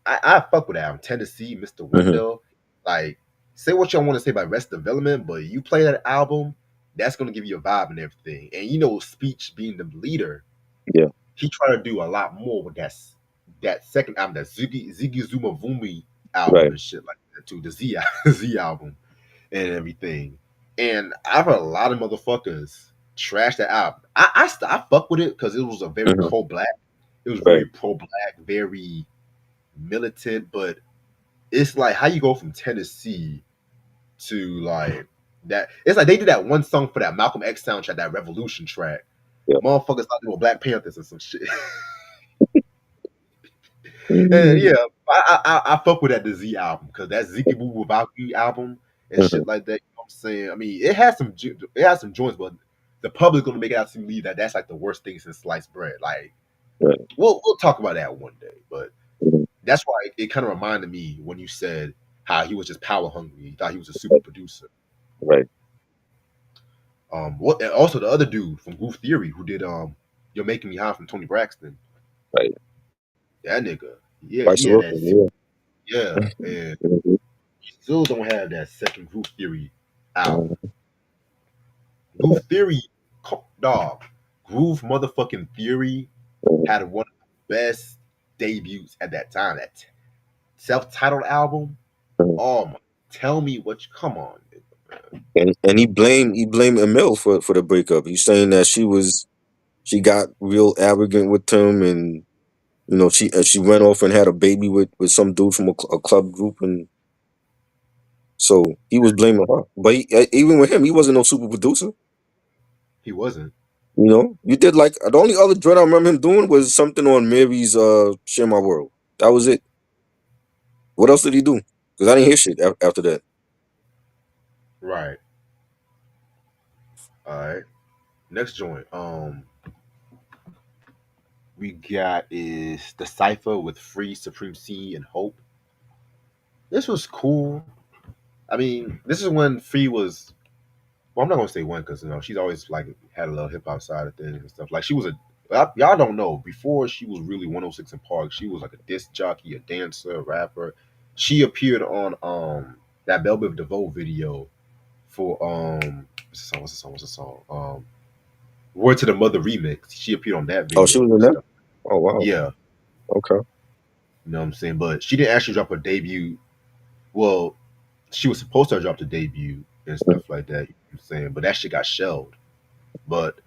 I fuck with that album. Tennessee, Mr. Hmm. Window, like say what y'all want to say about Rest Development, but you play that album, that's gonna give you a vibe and everything. And Speech being the leader, Yeah. he tried to do a lot more with that second album, that Ziggy Zuma Vumi album Right. and shit like that too, the Z Z album and everything. And I've heard a lot of motherfuckers trash that album. I fuck with it because it was a very Hmm. pro black. It was Right. very pro black, very militant. But it's like how you go from Tennessee to like that. It's like they did that one song for that Malcolm X soundtrack, that Revolution track. Yeah. Motherfuckers thought they were Black Panthers or some shit. And Hmm. yeah, I fuck with that the Z album because that Ziggy Boo Without You album and Hmm. shit like that. You know what I'm saying? I mean, it has some joints, but the public's gonna make it out to me that that's like the worst thing since sliced bread. Like Right. we'll talk about that one day, but Hmm. that's why it kind of reminded me when you said how he was just power hungry. He thought he was a super producer. Right. What and also the other dude from Goof Theory who did You're Making Me High from Tony Braxton. Right. That nigga, yeah, Vice he had versa. that. Yeah. Yeah, and Hmm. still don't have that second Group Theory album. Hmm. Groove Theory, dog. Groove motherfucking Theory had one of the best debuts at that time. That self-titled album. Hmm. Oh my! Tell me what you come on. And he blamed Emil for the breakup. He's saying that she got real arrogant with him, and she went off and had a baby with some dude from a club group, and so he was blaming her. But even with him, he wasn't no super producer. He wasn't. You did like the only other dread I remember him doing was something on Mary's "Share My World." That was it. What else did he do? Because I didn't hear shit after that. Right. All right. Next joint. We got is the Cipher with Free, Supreme C, and Hope. This was cool. I mean, this is when Free was. Well, I'm not gonna say when because she's always like had a little hip hop side of things and stuff. Like she was y'all don't know before she was really 106 in Park. She was like a disc jockey, a dancer, a rapper. She appeared on that Belle Biv DeVoe video for what's the song? Word to the Mother remix. She appeared on that Oh, she video was in and that. stuff. Oh wow. Yeah, Okay. you know what I'm saying. But she didn't actually drop her debut. Well, she was supposed to drop the debut and stuff like that. You know what I'm saying, but that shit got shelved. But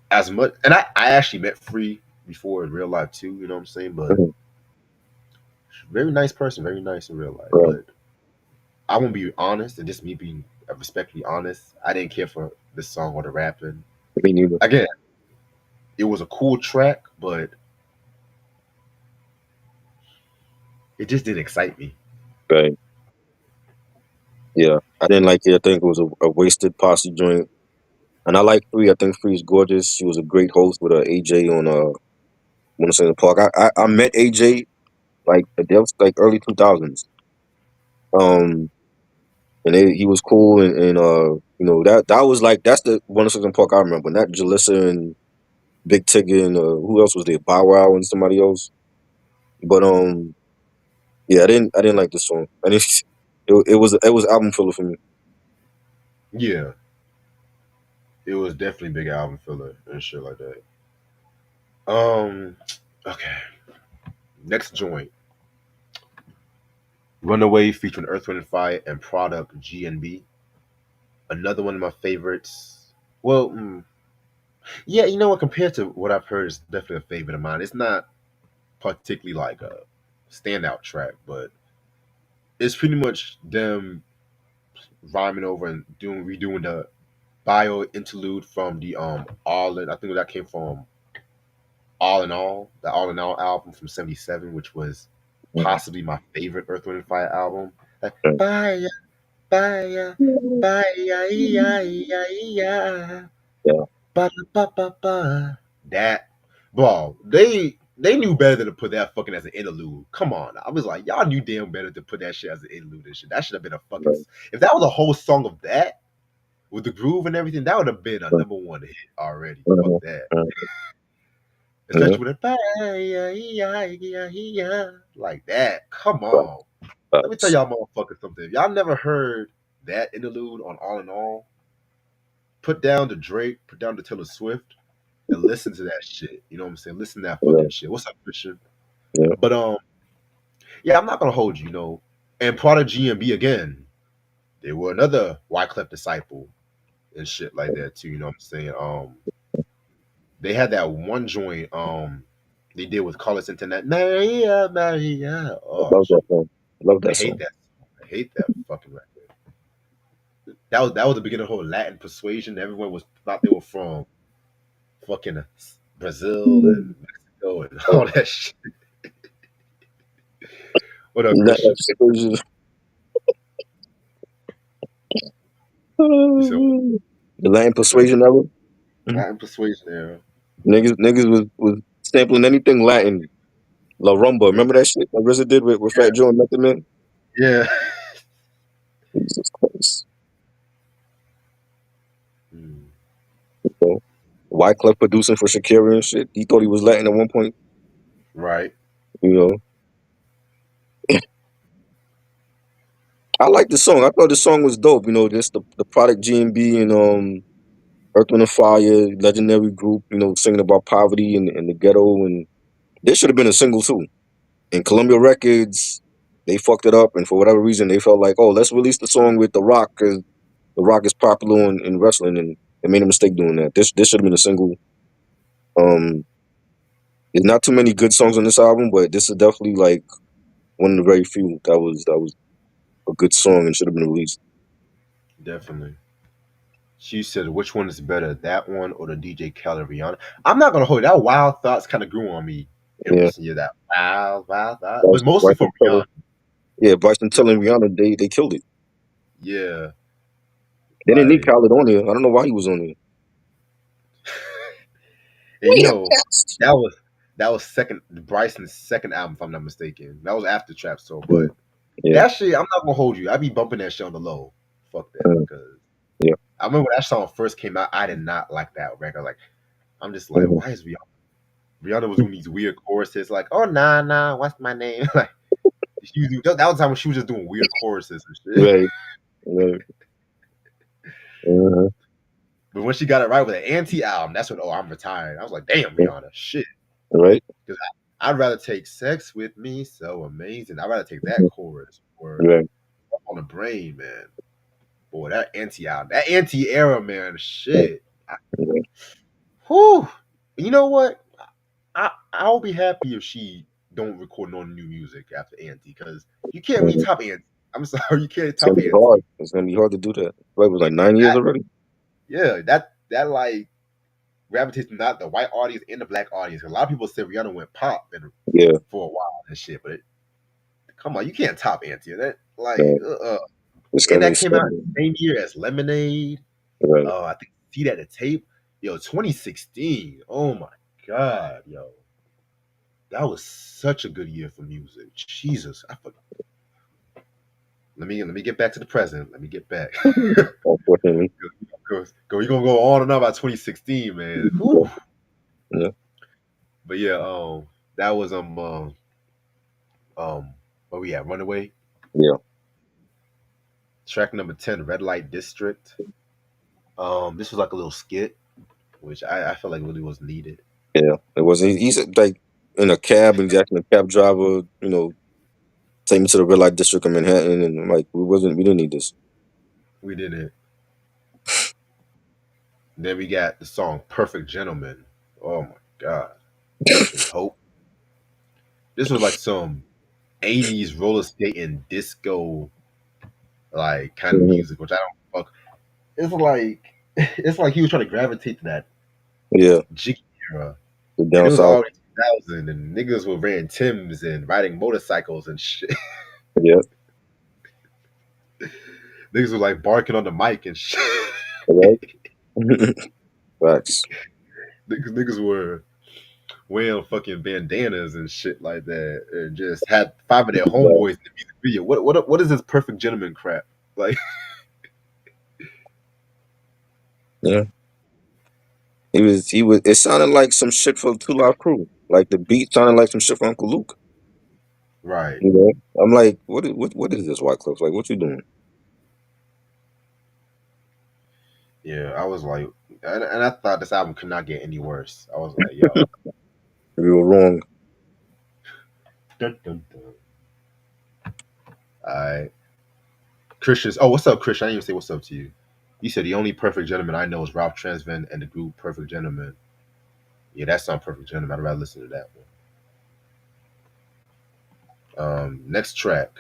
as much, and I actually met Free before in real life too. You know what I'm saying, but Mhm. very nice person, very nice in real life. Right. But I won't be honest, and just me being respectfully honest, I didn't care for this song or the rapping. Me neither. Again, it was a cool track, but it just didn't excite me. Right. Yeah. I didn't like it. I think it was a wasted posse joint. And I like Free. I think Free is gorgeous. She was a great host with AJ on Wanna Say in the Park. I met AJ like that was like early 2000s. Um, and he was cool, and that was like that's the Wanna Say in the Park I remember. Not Jalissa and Big Tigger and who else was there? Bow Wow and somebody else. But yeah, I didn't like this song. And it was album filler for me. Yeah, it was definitely big album filler and shit like that. Um, okay, next joint, Runaway featuring Earth, Wind and Fire and Product GNB. Another one of my favorites. Well, yeah, you know what? Compared to what I've heard, it's definitely a favorite of mine. It's not particularly like a standout track, but it's pretty much them rhyming over and doing redoing the bio interlude from the All in. I think that came from All in All, the All in All album from '77, which was Mhm. possibly my favorite Earth, Wind and Fire album. Like, Okay. bye, bye, bye, yeah, Yeah. ba ba ba ba. That, bro, they knew better than to put that fucking as an interlude. Come on, I was like, y'all knew damn better to put that shit as an interlude and shit. That should have been a fucking. Right. If that was a whole song of that with the groove and everything, that would have been a Right. number one hit already. Fuck Mhm. that. Mhm. Yeah. Especially with it, like that. Come Right. on. Let me tell Facts. y'all motherfuckers something. If y'all never heard that interlude on All in All, put down the Drake, put down the Taylor Swift, and listen to that shit. You know what I'm saying? Listen to that Yeah. fucking shit. What's up, Christian? Yeah. But yeah, I'm not gonna hold you, And Prodigy and B again, they were another Wyclef disciple and shit like that too. You know what I'm saying? They had that one joint they did with Carlos Internet, Maria, Maria. I Oh, love that song. I love I that hate song. that. I hate that fucking record. That was the beginning of the whole Latin persuasion. Everyone was thought they were from fucking Brazil and Mexico and all that shit. What up, That Christian? explosion. You said The Latin you said persuasion era. Mhm. Latin persuasion era. Niggas was sampling anything Latin. La Rumba. Yeah, Remember that shit that RZA did with Fat Joe and Method Man? yeah. Jesus Christ. Mm, So, Wyclef producing for Shakira and shit. He thought he was Latin at one point. right. You know, I like the song. I thought the song was dope. You know, just the product G&B and Earth, Wind and Fire, legendary group. You know, singing about poverty and the ghetto, and this should have been a single too. And Columbia Records, they fucked it up, and for whatever reason, they felt like, oh, let's release the song with The Rock because The Rock is popular in wrestling, and they made a mistake doing that. This should have been a single. Um, there's not too many good songs on this album, but this is definitely like one of the very few that was a good song and should have been released. Definitely. She said, which one is better, that one or the DJ Khaled Rihanna? I'm not gonna hold you. That wild thoughts kind of grew on me in Yeah, recent years. That wild thought, but Bryson, mostly for Bryson Tiller. Rihanna. Yeah, Bryson Tiller and Rihanna, they killed it. Yeah, They didn't need like, Khaled on here. I don't know why he was on here. and We have passed. that was second Bryson's second album, if I'm not mistaken. That was after Trap Soul, Yeah, but yeah, that shit, I'm not gonna hold you. I be bumping that shit on the low. Fuck that, uh, because yeah, I remember when that song first came out. I did not like that record. Like, I'm just like, mhm, why is Rihanna? Rihanna was doing these weird choruses, like, "Oh nah nah, what's my name?" Like, that was the time when she was just doing weird choruses and shit. right, right, uh, But when she got it right with an anti album, that's when I'm retired. I was like, damn, Rihanna, shit. right, Because I'd rather take "Sex with Me," so amazing. I'd rather take that chorus or right, "On the Brain," man. Boy, that anti album, that anti era, man, right, shit. Whew. You know what? I'll be happy if she don't record no new music after Auntie, because you can't really mhm. top Auntie. I'm sorry, you can't It's gonna top be hard. Auntie. It's gonna be hard to do that. Right, it was like 9 years That, already. yeah, that like gravitates to not the white audience and the black audience. A lot of people say Rihanna went pop and Yeah, for a while and shit, but come on, you can't top Auntie. That like, right. It's and gonna that be came out seven. the same year as Lemonade. Right. I think See That the Tape. Yo, 2016. Oh my god, yo, that was such a good year for music. Jesus, I forgot. Let me get back to the present. Let me get back. Unfortunately. Go. You gonna go on and on about 2016, man. Yeah, Whew. yeah, But yeah, that was um, where we at? Runaway. yeah. Track number 10, Red Light District. This was like a little skit, which I felt like really was needed. Yeah, it wasn't. He's like in a cab and jacking the cab driver. Take me to the red light district of Manhattan, and I'm like, we didn't need this. We didn't. Then we got the song "Perfect Gentleman." Oh my god, this was hope. This was like some '80s roller skating disco like kind of Hmm. music, which I don't fuck. It's like it's like he was trying to gravitate to that Yeah, Jiggy era, the and down it was south. already 2000, and niggas were wearing Timbs and riding motorcycles and shit. Yeah, Niggas were like barking on the mic and shit. right. Facts. Niggas were wearing fucking bandanas and shit like that, and just had five of their Yeah, homeboys in the music video. What is this perfect gentleman crap? Like, yeah. He was. It sounded like some shit for Two Live Crew. Like the beat sounded like some shit for Uncle Luke. right? I'm like, what is this, Wyclef? Like, what you doing? Yeah, I was like, and I thought this album could not get any worse. I was like, yo, We were wrong. dun, dun, dun. All right, Christian. Oh, what's up, Christian? I didn't even say what's up to you. You said the only perfect gentleman I know is Ralph Transvan and the group Perfect Gentleman. Yeah, that's not Perfect Gentleman. I'd rather listen to that one. Next track,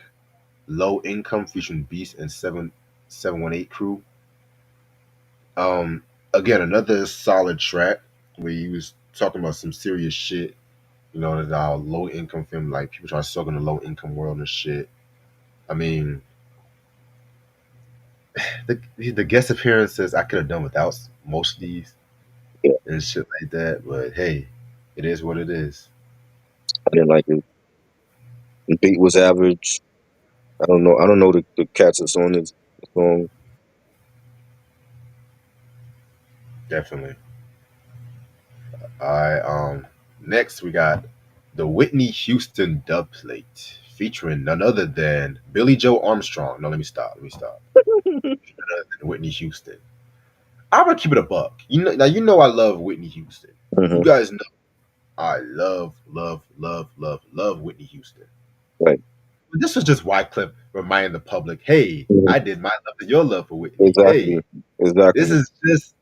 Low Income featuring Beast and 718 Crew. Um, Again, another solid track where he was talking about some serious shit. You know, that our low income film, like people trying to struggle in the low income world and shit. I mean, the guest appearances I could have done without most of these Yeah, and shit like that. But hey, it is what it is. I didn't like it. The beat was average. I don't know the cats that's on this song. Definitely. All right. Next we got the Whitney Houston dub plate featuring none other than Billy Joe Armstrong. No, let me stop. Let me stop. None other than Whitney Houston. I'm gonna keep it a buck. You know, now you know I love Whitney Houston. You Hmm. guys know I love Whitney Houston. Right. But this was just Wyclef reminding the public, hey, Mhm. I did my love and your love for Whitney. Exactly. Hey, Exactly. this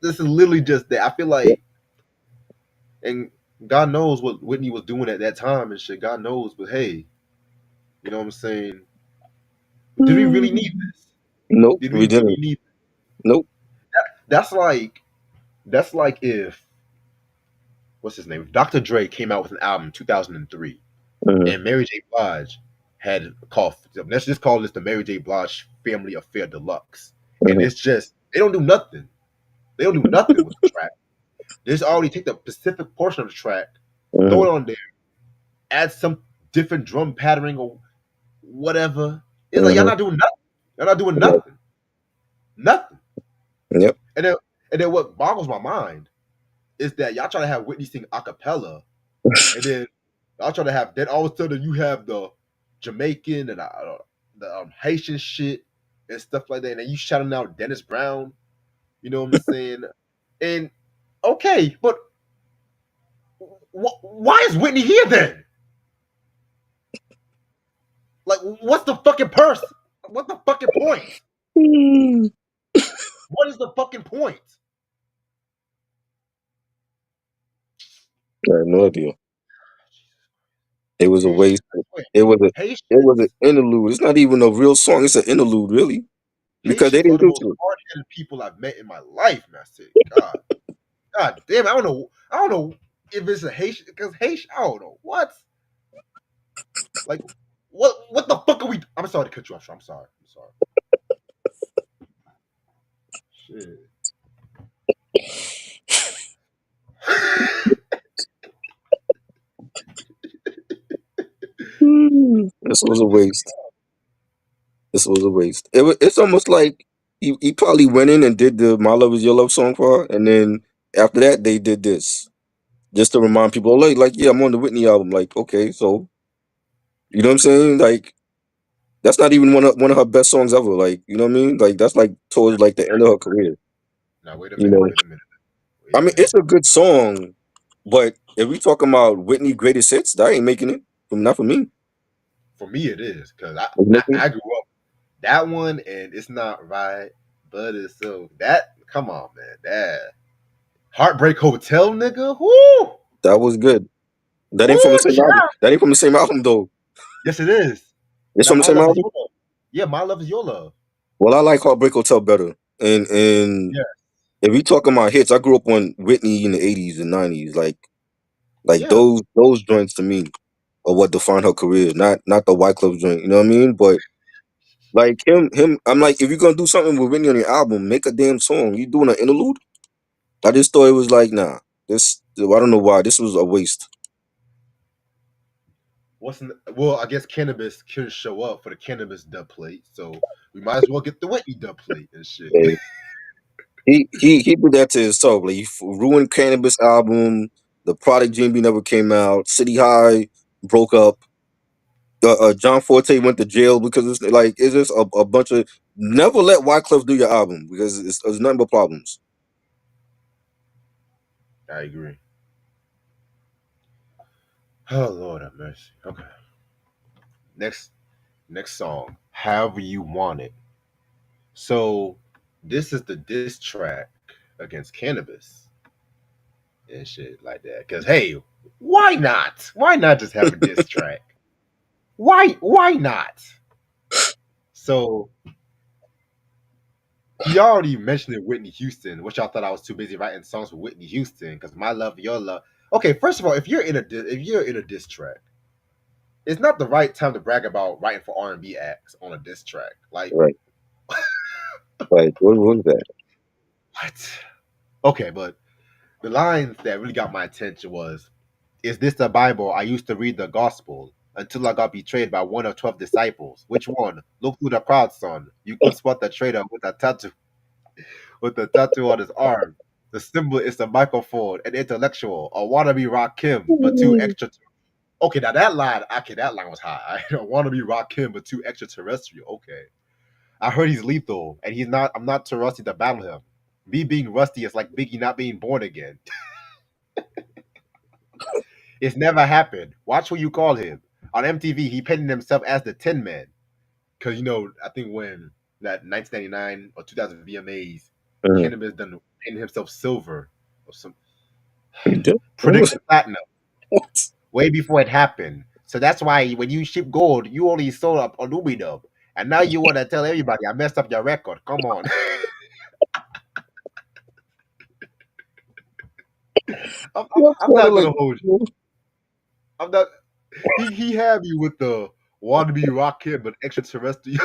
is literally just that. I feel Yep. like, and God knows what Whitney was doing at that time and shit. God knows, but hey, you know what I'm saying? Did we really need this? Nope, Did we we really didn't. need? Nope. That's like that's like if what's his name? If Dr. Dre came out with an album in 2003 Hmm. and Mary J. Blige had called, let's just call this the Mary J. Blige Family Affair Deluxe. And Hmm. it's just, they don't do nothing. They don't do nothing with the track. They just already take the specific portion of the track, throw Hmm. it on there, add some different drum patterning or whatever. It's like, y'all Hmm. not doing nothing. Y'all not doing nothing. Nothing. Yep. And then, and then what boggles my mind is that y'all try to have Whitney sing a cappella, and then y'all try to have, then all of a sudden you have the Jamaican and the Haitian shit and stuff like that, and then you shouting out Dennis Brown. You know what I'm saying? And okay, but why is Whitney here then? Like, what's the fucking purse? What's the fucking point? Mm. What is the fucking point? I have no idea. It was a Haitians, waste. I swear, It was a it was an Haitians, interlude. It's not even a real song. It's an interlude, really, because they Haitians are didn't the do most shit. hard-headed people I've met in my life, man. I said, God damn, I don't know if it's a Haitian because Haitian, I don't know what, like, what the fuck are we? I'm sorry to cut you off. I'm sorry. I'm sorry. Shit. This was a waste. This was a waste. It's almost like he probably went in and did the "My Love Is Your Love" song for her, and then after that they did this just to remind people, like yeah, I'm on the Whitney album. Like okay, so you know what I'm saying? Like that's not even one of her best songs ever. Like you know what I mean? Like that's like towards like the end of her career. Now wait a You minute. know, Wait a minute. Wait I a mean, minute. it's a good song, but if we talking about Whitney greatest hits, that ain't making it. Not for me. For me, it is because I, It's I making I grew up that one, and it's not right, but it's so that. Come on, man. That Heartbreak Hotel, nigga. Whoo, that was good. That ain't from the whoo, same album. child. That ain't from the same album though. Yes, it is. It's That from the My same Love Is album. Your Love. Yeah, My Love Is Your Love. Well, I like Heartbreak Hotel better. And Yeah, if we talking about hits, I grew up on Whitney in the '80s and '90s. Like yeah. those joints to me are what defined her career. Not the Wyclef joint. You know what I mean? But like him, I'm like, if you're gonna do something with Whitney on your album, make a damn song. You doing an interlude? I just thought it was like, nah. This I don't know why. This was a waste. Well, I guess Cannabis couldn't show up for the Cannabis dub plate, so we might as well get the Whitney dub plate and shit. Okay. He did that to himself. Like ruined Cannabis album. The Product GMB never came out. City High broke up. John Forte went to jail because it's just a bunch of never let Wyclef do your album because it's nothing but problems. I agree. Oh Lord have mercy. Okay. Next next song. However You Want It. So this is the diss track against Cannabis and shit like that. Cause hey, why not? Why not just have a diss track? Why not? So he already mentioned it, Whitney Houston, which I thought I was too busy writing songs for Whitney Houston because my love, your love. Okay, first of all, if you're in a diss track, it's not the right time to brag about writing for R&B acts on a diss track. Like Right. Like what was that? what? Okay, but the lines that really got my attention was, "Is this the Bible? I used to read the gospel until I got betrayed by one of 12 disciples. Which one? Look through the crowd, son. You could spot the traitor with a tattoo on his arm. The symbol is the microphone, an intellectual, a wannabe Rock Kim, but too extra. Okay, now that line was high. I don't want to be Rock Kim, but too extraterrestrial. Okay, I heard he's lethal, and he's not. I'm not too rusty to battle him. Me being rusty is like Biggie not being born again. It's never happened. Watch who you call him. On MTV, he painted himself as the Tin Man. Because, I think when that 1999 or 2000 VMAs, Mhm. Cannabis done painted himself silver or some You did? predicted platinum What? way before it happened. So that's why when you ship gold, you only sold up aluminum. And now you want to tell everybody I messed up your record. Come on. I'm, I'm, That I'm sounded not going like to hold you. I'm not. He had me with the want to be rock kid, but extraterrestrial.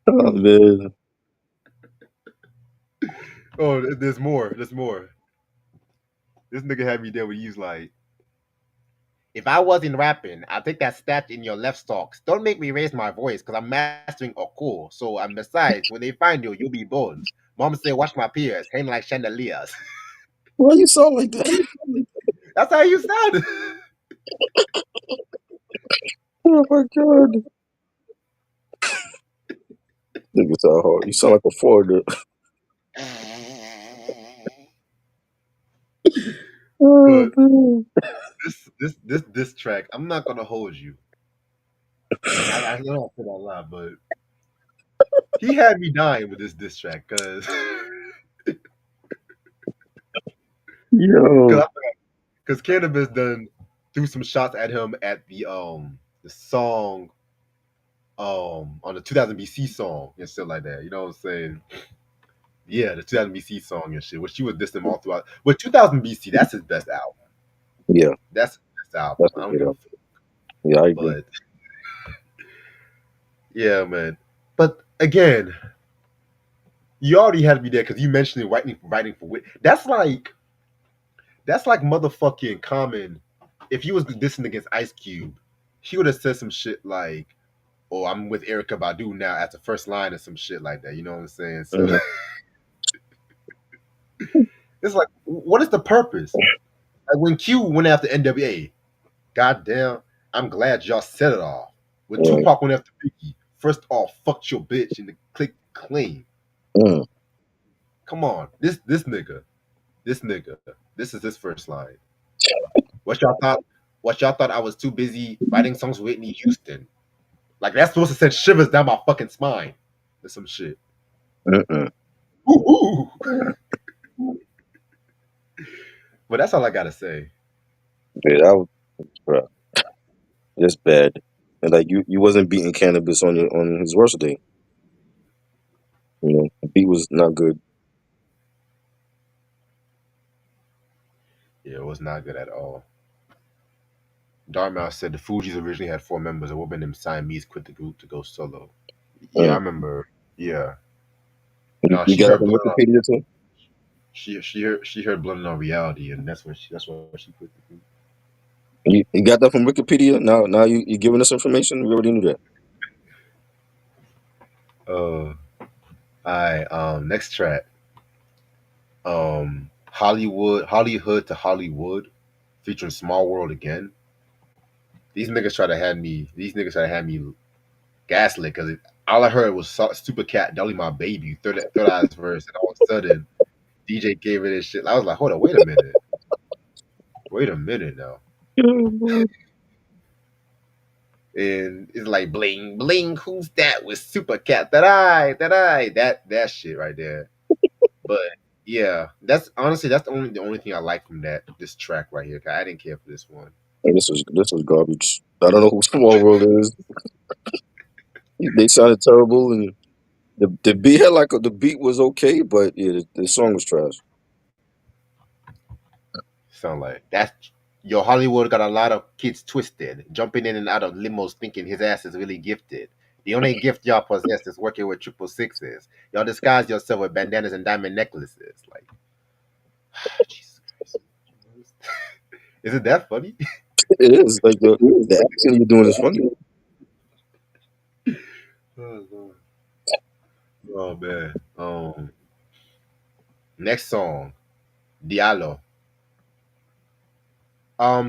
oh man. Oh, there's more. There's more. This nigga had me there when he was like, if I wasn't rapping, I'll take that stat in your left stalks. Don't make me raise my voice because I'm mastering a cool. So, and besides, when they find you, you'll be bones. Mom say, watch my peers, hang like chandeliers. Why you sound like that? That's how you sound. Oh my god. Nigga sound hard. You sound like a Florida. Oh But man. this track, I'm not gonna hold you. And I know I said that a lot, but he had me dying with this diss track because Yo. because Cannabis done threw some shots at him at the song on the 2000 BC song and shit like that. You know what I'm saying? Yeah, the 2000 BC song and shit, which she was dissing all throughout. But 2000 BC, that's his best album. Yeah, That's his best album. that's a I don't good give a album. fuck. Yeah, I agree. But yeah, man. But again, you already had to be there because you mentioned it writing for wit. That's like motherfucking Common. If you was dissing against Ice Cube, he would have said some shit like, "Oh, I'm with Erica Badu now" at the first line or some shit like that. You know what I'm saying? So Mhm. it's like, what is the purpose? Like when Q went after NWA, goddamn, I'm glad y'all set it off. When Right. Tupac went after Biggie, first off, fucked your bitch and the click clean. Mm, Come on, this nigga, this is his first line. What y'all thought? What y'all thought I was too busy writing songs with Whitney Houston? Like that's supposed to send shivers down my fucking spine. That's some shit. mm-mm. Ooh. But that's all I gotta say. Yeah, that was bruh, just bad. And like you wasn't beating cannabis on your on his worst day. You know, the beat was not good. Yeah, it was not good at all. Dartmouth said the Fugees originally had four members. A woman named Siamese quit the group to go solo. Yeah, I Mm. remember. Yeah. You, No, you she got it heard from blood on Wikipedia too. she heard blood on reality, and that's why she quit the group. You got that from Wikipedia. Now you giving us information. We already knew that. Alright, next track. Hollywood to Hollywood, featuring Small World again. These niggas try to have me gaslit because all I heard was Stupid Cat, Dolly My Baby, third eyes verse, and all of a sudden DJ gave it this shit. I was like, hold on, wait a minute now. And it's like bling bling, who's that with Super Cat? That shit right there. But yeah, that's the only thing I like from this track right here. 'Cause I didn't care for this one. And this was garbage. I don't know who Small World is. They sounded terrible, and the beat had like the beat was okay, but yeah, the song was trash. Sound like that's Yo, Hollywood got a lot of kids twisted, jumping in and out of limos thinking his ass is really gifted. The only gift y'all possess is working with triple sixes. Y'all disguise yourself with bandanas and diamond necklaces. Like, Jesus Christ. Is it that funny? It is like the accent you're doing is funny. Oh, Lord. Oh, man. Next song, Diallo.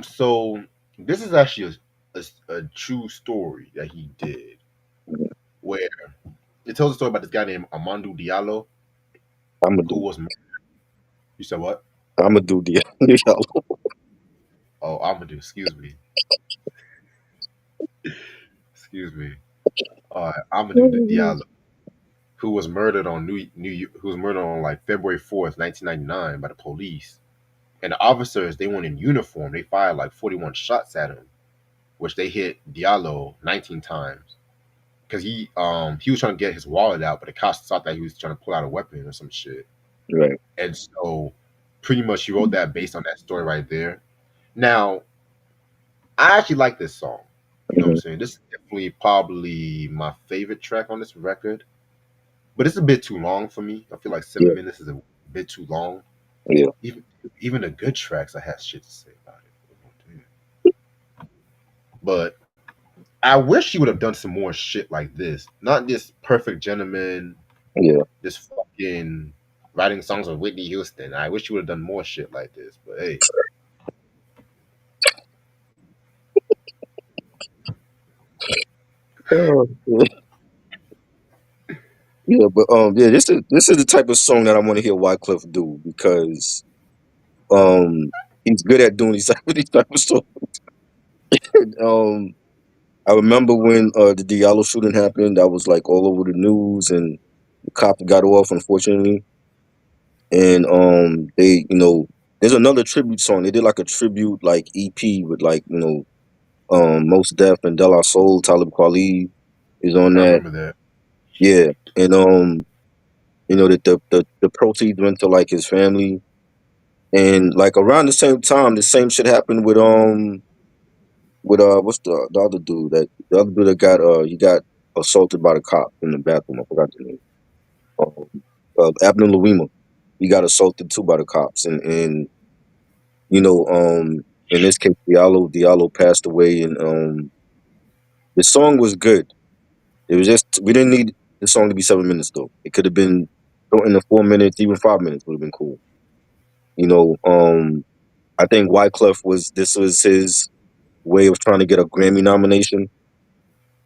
So this is actually a true story that he did, where it tells a story about this guy named Amadou Diallo, I'm gonna who do. was you said what? I'm gonna do the. Oh, Amadou, excuse me. Amadou Diallo, who was murdered on who was murdered on like February 4th, 1999 by the police. And the officers, they weren't in uniform. They fired like 41 shots at him, which they hit Diallo 19 times. Because he was trying to get his wallet out, but the cops thought that he was trying to pull out a weapon or some shit. Right. And so pretty much he wrote that based on that story right there. Now, I actually like this song. You know what I'm Hmm. saying? This is definitely probably my favorite track on this record. But it's a bit too long for me. I feel like Yeah. 7 minutes is a bit too long. Yeah. Even even the good tracks I have shit to say about it. But I wish he would have done some more shit like this. Not this perfect gentleman, Yeah. this fucking writing songs with Whitney Houston. I wish he would have done more shit like this. But hey, Oh, yeah, but yeah, this is the type of song that I want to hear Wyclef do because um he's good at doing these type of songs. Um, I remember when the Diallo shooting happened, that was like all over the news, and the cop got off, unfortunately. And they, there's another tribute song. They did like a tribute like EP with like Most Def and De La Soul, Talib Kweli is on I that. remember that. Yeah, and the proceeds went to like his family, and like around the same time, the same shit happened with what's the other dude that got he got assaulted by the cop in the bathroom. I forgot the name. Abner Louima. He got assaulted too by the cops, and in this case, Diallo passed away, and the song was good. It was just we didn't need the song to be 7 minutes though. It could have been in the 4 minutes, even 5 minutes would have been cool. You know, I think Wyclef was his way of trying to get a Grammy nomination,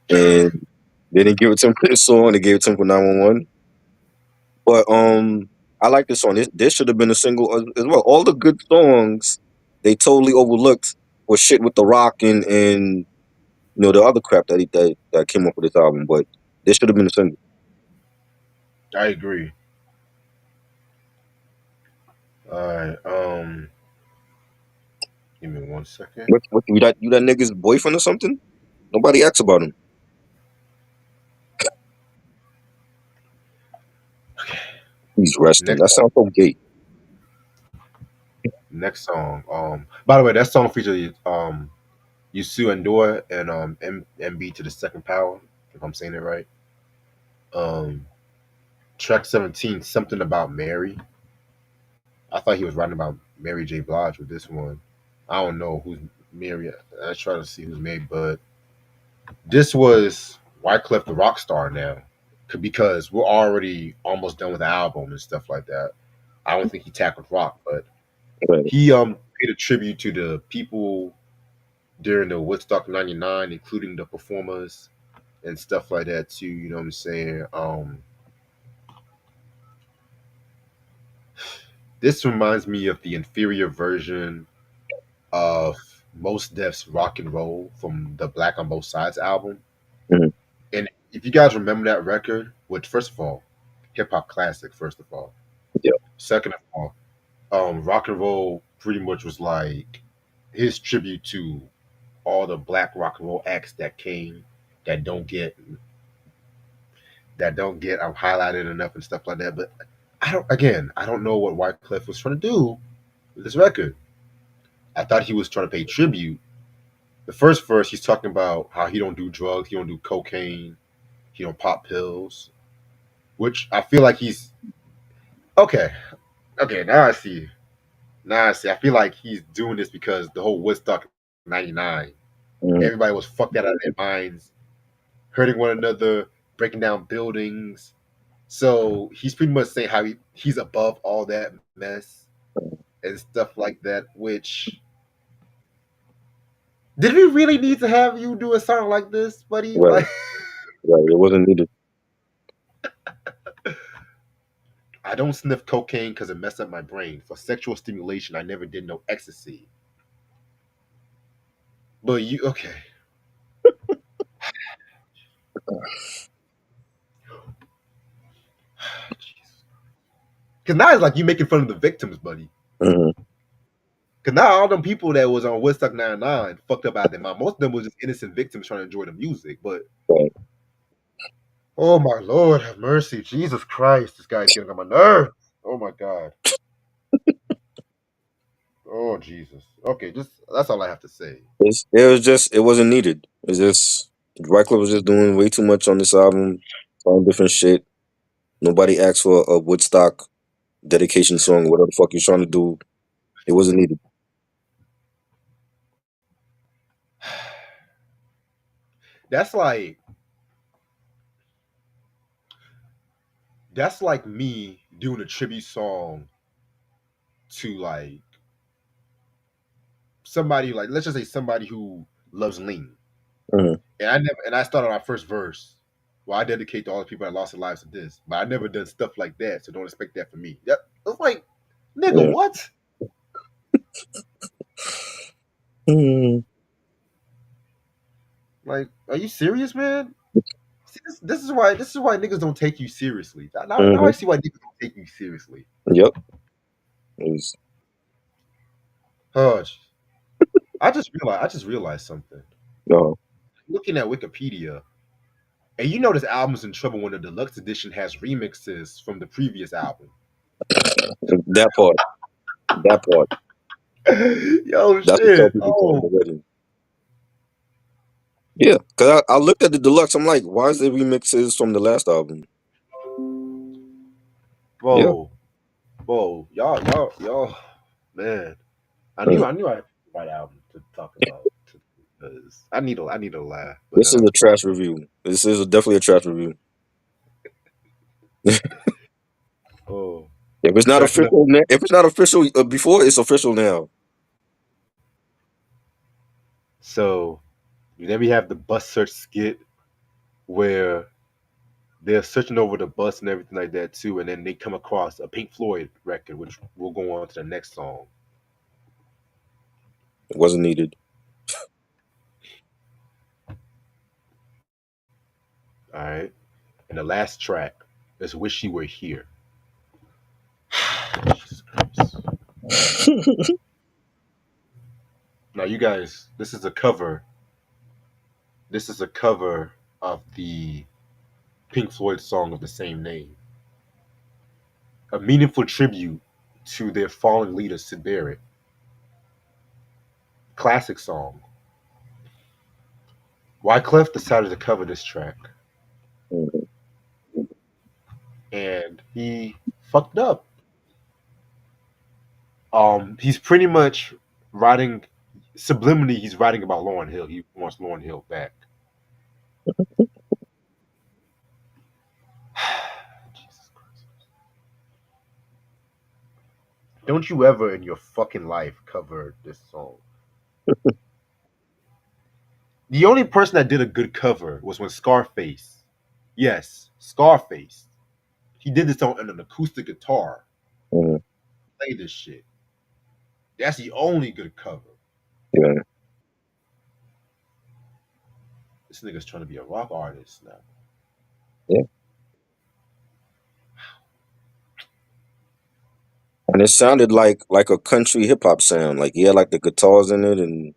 and they didn't give it to him for this song. They gave it to him for 911. But I like this song. This should have been a single as well. All the good songs they totally overlooked was shit with the Rock and the other crap that came up with this album. But this should have been a single. I agree. All right. Give me 1 second. What you that nigga's boyfriend or something? Nobody asks about him. He's resting. Next That sounds so gay. next song. By the way, that song features Yusu Endor and MB to the second power. If I'm saying it right. Um, track 17, something about Mary. I thought he was writing about Mary J. Blige with this one. I don't know who's Mary. I try to see who's made, but this was Wyclef the rock star now, because we're already almost done with the album and stuff like that. I don't think he tackled rock, but Right. he paid a tribute to the people during the Woodstock '99, including the performers and stuff like that too. You know what I'm saying? This reminds me of the inferior version of Most Def's Rock and Roll from the Black on Both Sides album. Mhm. And if you guys remember that record, which first of all, hip hop classic, first of all. Yeah. Second of all, rock and roll pretty much was like his tribute to all the black rock and roll acts that came that don't get highlighted enough and stuff like that. But I don't know what Wyclef was trying to do with this record. I thought he was trying to pay tribute. The first verse, he's talking about how he don't do drugs, he don't do cocaine, he don't pop pills, which I feel like he's okay. Okay, now I see. Now I see. I feel like he's doing this because the whole Woodstock '99, Mhm. everybody was fucked out of their minds, hurting one another, breaking down buildings. So he's pretty much saying how he's above all that mess and stuff like that. Which, did we really need to have you do a song like this, buddy? Right. Like, Right. It wasn't needed. I don't sniff cocaine because it messed up my brain. For sexual stimulation, I never did no ecstasy. But you okay? Because now it's like you making fun of the victims, buddy. Hmm. Because now all them people that was on Woodstock '99 fucked up out their mind. Most of them was just innocent victims trying to enjoy the music. But Right. oh my Lord, have mercy, Jesus Christ, this guy's getting on my nerves. Oh my God. Oh Jesus. Okay, just that's all I have to say. It wasn't needed. It's just Wyclef was just doing way too much on this album, trying different shit. Nobody asked for a Woodstock dedication song, whatever the fuck you're trying to do. It wasn't needed. That's like that's like me doing a tribute song to like somebody, like let's just say somebody who loves lean. Hmm. And I started my first verse. Well, I dedicate to all the people that lost their lives to this, but I never done stuff like that, so don't expect that from me. That it's like, nigga, Yeah. what? Mm-hmm. Like, are you serious, man? See, this is why niggas don't take you seriously. Now I see why niggas don't take you seriously. Yep. It was, Hush. I just realized something. uh, Looking at Wikipedia, and you know this album's in trouble when the deluxe edition has remixes from the previous album. that part. That part. Yo, That's what some shit. people told Oh, me already. Yeah, because I looked at the deluxe. I'm like, why is the remixes from the last album? Yeah. bro, y'all, man. Mm. I knew I had the right album to talk about because I need a laugh. But This is a trash review. This is definitely a trash review. oh, If it's not track number. official, if it's not official before, it's official now. So then we have the bus search skit where they're searching over the bus and everything like that too, and then they come across a Pink Floyd record, which will go on to the next song. It wasn't needed. All right, and the last track is "Wish You Were Here." Jesus Christ. Now, you guys, this is a cover. This is a cover of the Pink Floyd song of the same name, a meaningful tribute to their fallen leader Sid Barrett. Classic song. Wyclef decided to cover this track, Mhm. and he fucked up. He's pretty much writing subliminally. He's writing about Lauryn Hill. He wants Lauryn Hill back. Jesus Christ. Don't you ever in your fucking life cover this song? The only person that did a good cover was when Scarface. Yes, Scarface. He did this on an acoustic guitar. Mhm. Play this shit. That's the only good cover. Yeah, This nigga's trying to be a rock artist now. yeah. And it sounded like a country hip hop sound. Like he had like the guitars in it, and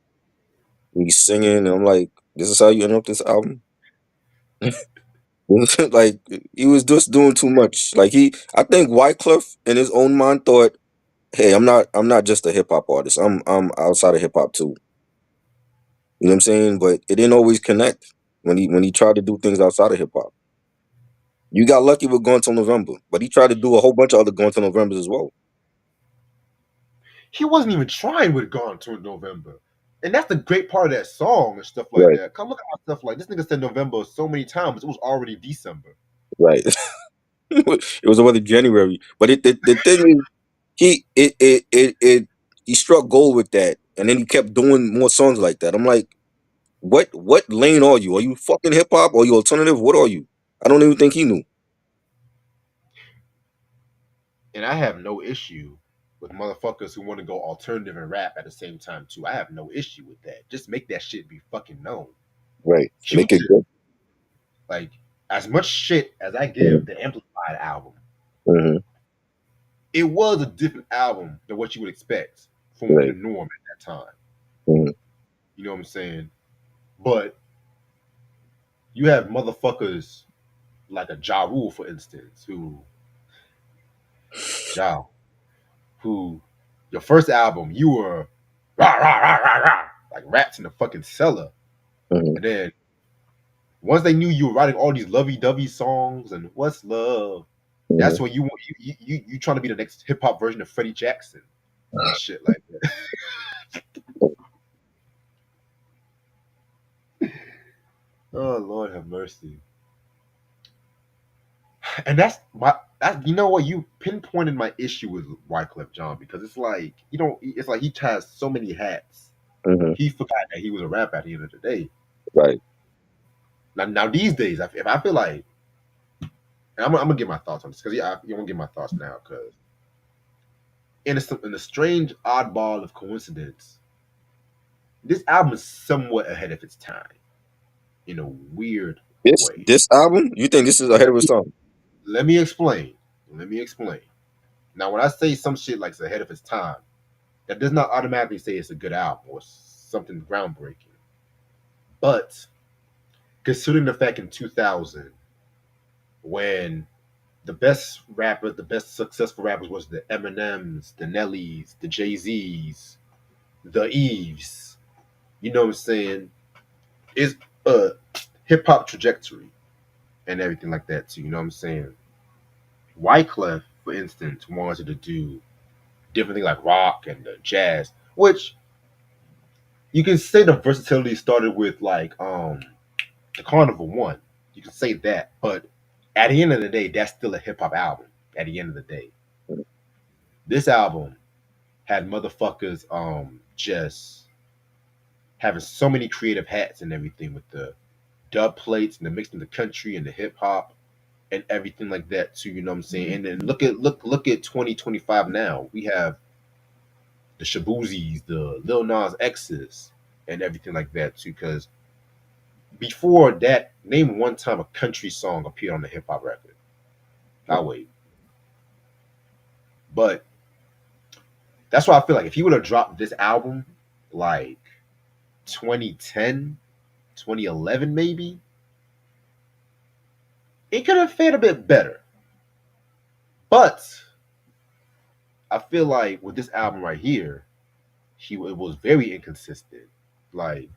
he's singing. And I'm like, this is how you end up this album. Like he was just doing too much. Like I think Wyclef in his own mind thought, "Hey, I'm not just a hip hop artist. I'm outside of hip hop too." You know what I'm saying? But it didn't always connect when he tried to do things outside of hip hop. You got lucky with Gone Till November, but he tried to do a whole bunch of other Gone Till Novembers as well. He wasn't even trying with Gone to November. And that's the great part of that song and stuff like Right, that. Come look at my stuff like this nigga said November so many times. It was already December. right. It was about January, but the thing is, he struck gold with that, and then he kept doing more songs like that. I'm like, what lane are you? Are you fucking hip hop? Or you alternative? What are you? I don't even think he knew. And I have no issue with motherfuckers who want to go alternative and rap at the same time too. I have no issue with that. Just make that shit be fucking known. Right, make it Future, good. like as much shit as I Mm-hmm. give the Amplified album, Mm-hmm. it was a different album than what you would expect from the Right. norm at that time. Mm-hmm. You know what I'm saying? But you have motherfuckers like a Ja Rule, for instance, Ja, who your first album you were rah rah rah rah rah like rats in the fucking cellar, Mm-hmm. and then once they knew you were writing all these lovey-dovey songs and what's love, Mm-hmm. that's when you want you trying to be the next hip hop version of Freddie Jackson and shit like that. Oh Lord have mercy. And that's my that you know what you pinpointed my issue with Wyclef John because it's like you don't it's like he has so many hats. Mm-hmm. He forgot that he was a rapper at the end of the day. Right. Now these days, if I feel like, and I'm gonna get my thoughts on this because yeah, I'm gonna get my thoughts now because in a strange oddball of coincidence, this album is somewhat ahead of its time in a weird way. This album, you think this is ahead Let of its me, time? let me explain. Let me explain. Now, when I say some shit like it's ahead of its time, that does not automatically say it's a good album or something groundbreaking. But considering the fact in 2000, when the best rappers, the best successful rappers was the Eminems, the Nellies, the Jay-Z's, the Eves, you know what I'm saying? It's a hip hop trajectory and everything like that too, you know what I'm saying? Wyclef, for instance, wanted to do different things like rock and jazz, which you can say the versatility started with like the Carnival One. You can say that, but at the end of the day, that's still a hip hop album. At the end of the day, this album had motherfuckers just having so many creative hats and everything with the dub plates and the mixing the country and the hip hop. and everything like that too. You know what I'm saying? And then look at 2025 now. We have the Shabuzis, the Lil Nas X's, and everything like that too. Because before that, name one time a country song appeared on a hip hop record. I'll wait. But that's why I feel like if he would have dropped this album like 2010, 2011 maybe, it could have fared a bit better. But I feel like with this album right here, it was very inconsistent. Like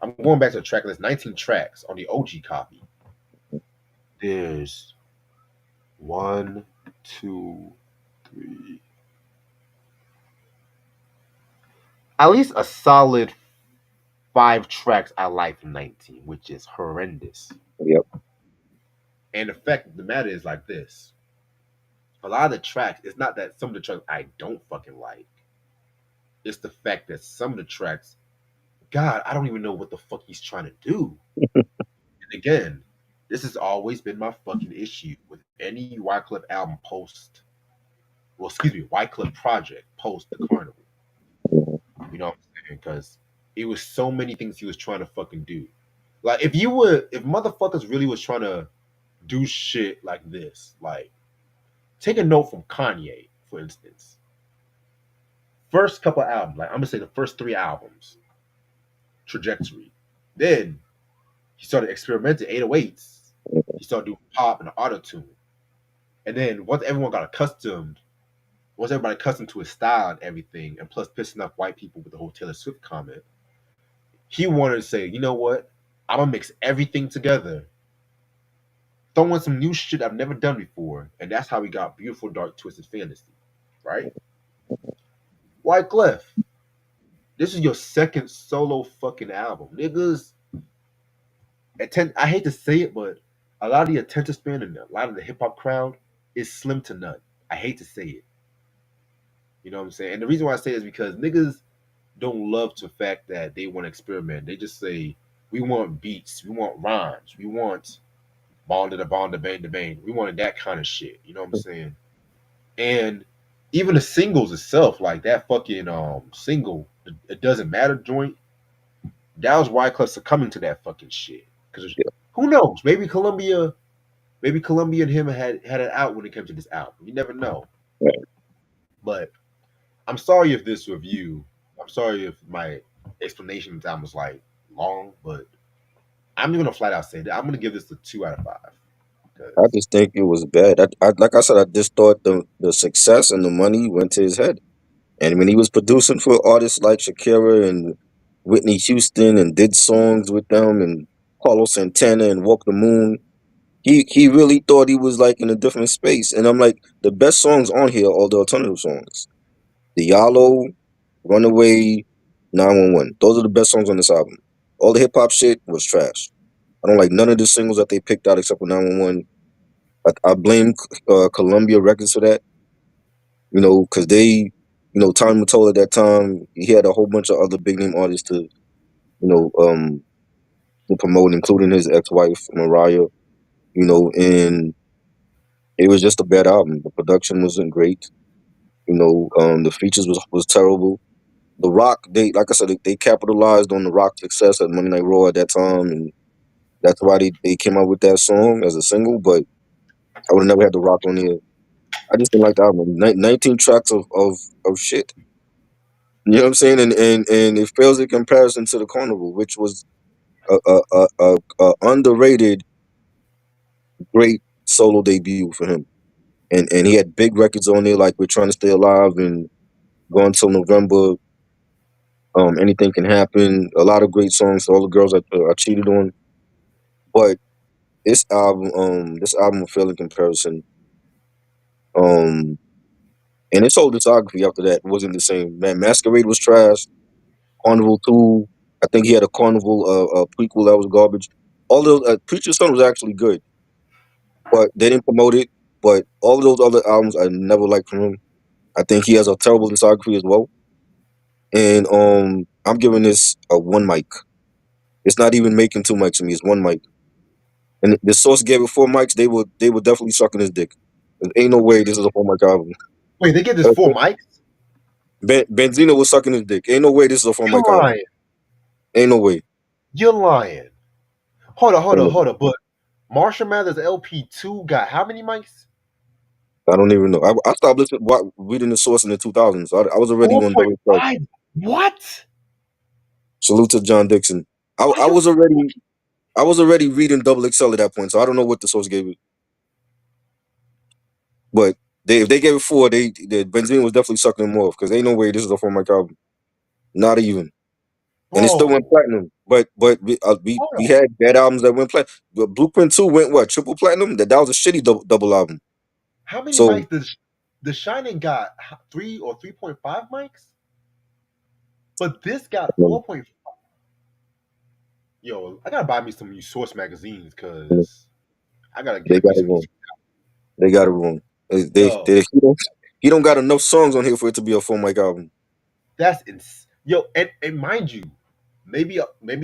I'm going back to the track list, 19 tracks on the OG copy. There's one, two, three, at least a solid 5 tracks I like from 19, which is horrendous. Yep. And the fact of the matter is like this. A lot of the tracks, it's not that some of the tracks I don't fucking like. It's the fact that some of the tracks, God, I don't even know what the fuck he's trying to do. And again, this has always been my fucking issue with any Wyclef album post, well, excuse me, Wyclef project post the carnival. You know what I'm saying? Because it was so many things he was trying to fucking do. Like if motherfuckers really was trying to do shit like this, like take a note from Kanye, for instance. First couple albums, like I'm gonna say the first 3 albums, trajectory. Then he started experimenting 808s. He started doing pop and auto tune. And then once everybody accustomed to his style and everything, and plus pissing off white people with the whole Taylor Swift comment, he wanted to say, you know what? I'm gonna mix everything together, throw in some new shit I've never done before, and that's how we got Beautiful Dark Twisted Fantasy, right? Wyclef, this is your second solo fucking album, niggas. I hate to say it, but a lot of the attention span and a lot of the hip hop crowd is slim to none. I hate to say it. You know what I'm saying? And the reason why I say it is because niggas don't love the fact that they want to experiment. They just say, we want beats, we want rhymes, we want bond to bang to bang. We wanted that kind of shit. You know what I'm saying? And even the singles itself, like that fucking single, it doesn't matter joint. That was Wyclef succumbing to that fucking shit. Because who knows? Maybe Columbia and him had it out when it came to this album. You never know. Right. But I'm sorry if this review, I'm sorry if my explanation time was like long, but I'm gonna flat out say that I'm gonna give this a 2 out of 5. I Because just think it was bad. Like I said, I just thought the success and the money went to his head. And when he was producing for artists like Shakira and Whitney Houston and did songs with them and Carlos Santana and Walk the Moon, he really thought he was like in a different space. And I'm like, the best songs on here are the alternative songs. Diallo, Runaway, 911. Those are the best songs on this album. All the hip hop shit was trash. I don't like none of the singles that they picked out except for 911. I blame Columbia Records for that, because Tommy Mottola at that time, he had a whole bunch of other big name artists know, um, to promote, including his ex wife, Mariah, and it was just a bad album. The production wasn't great, the features was terrible. The Rock, like I said, they capitalized on the Rock success at Monday Night Raw at that time, and that's why they came out with that song as a single. But I would have never had the Rock on here. I just didn't like the album. 19 tracks of shit. You know what I'm saying? And it fails in comparison to the Carnival, which was a underrated great solo debut for him. And he had big records on there like We're Trying to Stay Alive and Go Until November. Anything Can Happen. A lot of great songs. All the girls I cheated on. But this album failed in comparison. Um, and his whole discography after that wasn't the same. Man, Masquerade was trash. Carnival 2. I think he had a Carnival prequel that was garbage. All those Preacher's Son was actually good, but they didn't promote it. But all of those other albums I never liked from him. I think he has a terrible discography as well. And I'm giving this a 1 mic. It's not even making 2 mics to me. It's 1 mic. And the Source gave it 4 mics. They were definitely sucking his dick. Ain't no way this is a 4 mic album. Wait, they get this 4 mics? Benzino was sucking his dick. Ain't no way this is a 4 mic You're album. lying. Ain't no way. You're lying. Hold on, hold Ain't on, no way. hold on. But Marshall Mathers LP2 got how many mics? I don't even know. I stopped reading the Source in the 2000s. I was already on double XL. 4.5. What? Salute to John Dixon. I, Are I you was already I was already reading double XL at that point, so I don't know what the Source gave it. But if they gave it 4, the Benzino was definitely sucking them off because ain't no way this is a 4 mic album. Not even. And it still went bro? platinum. But we Hold on. had bad albums that went platinum. But Blueprint 2 went what, triple platinum? That was a shitty double album. How many So mics does The Shining got? 3 or 3.5 mics? But this got um, 4.5. Yo, I gotta buy me some new Source magazines because I gotta they get me got it some. wrong. They got it wrong. Yo, He don't got enough songs on here for it to be a 4 mic album. yo, and mind you, maybe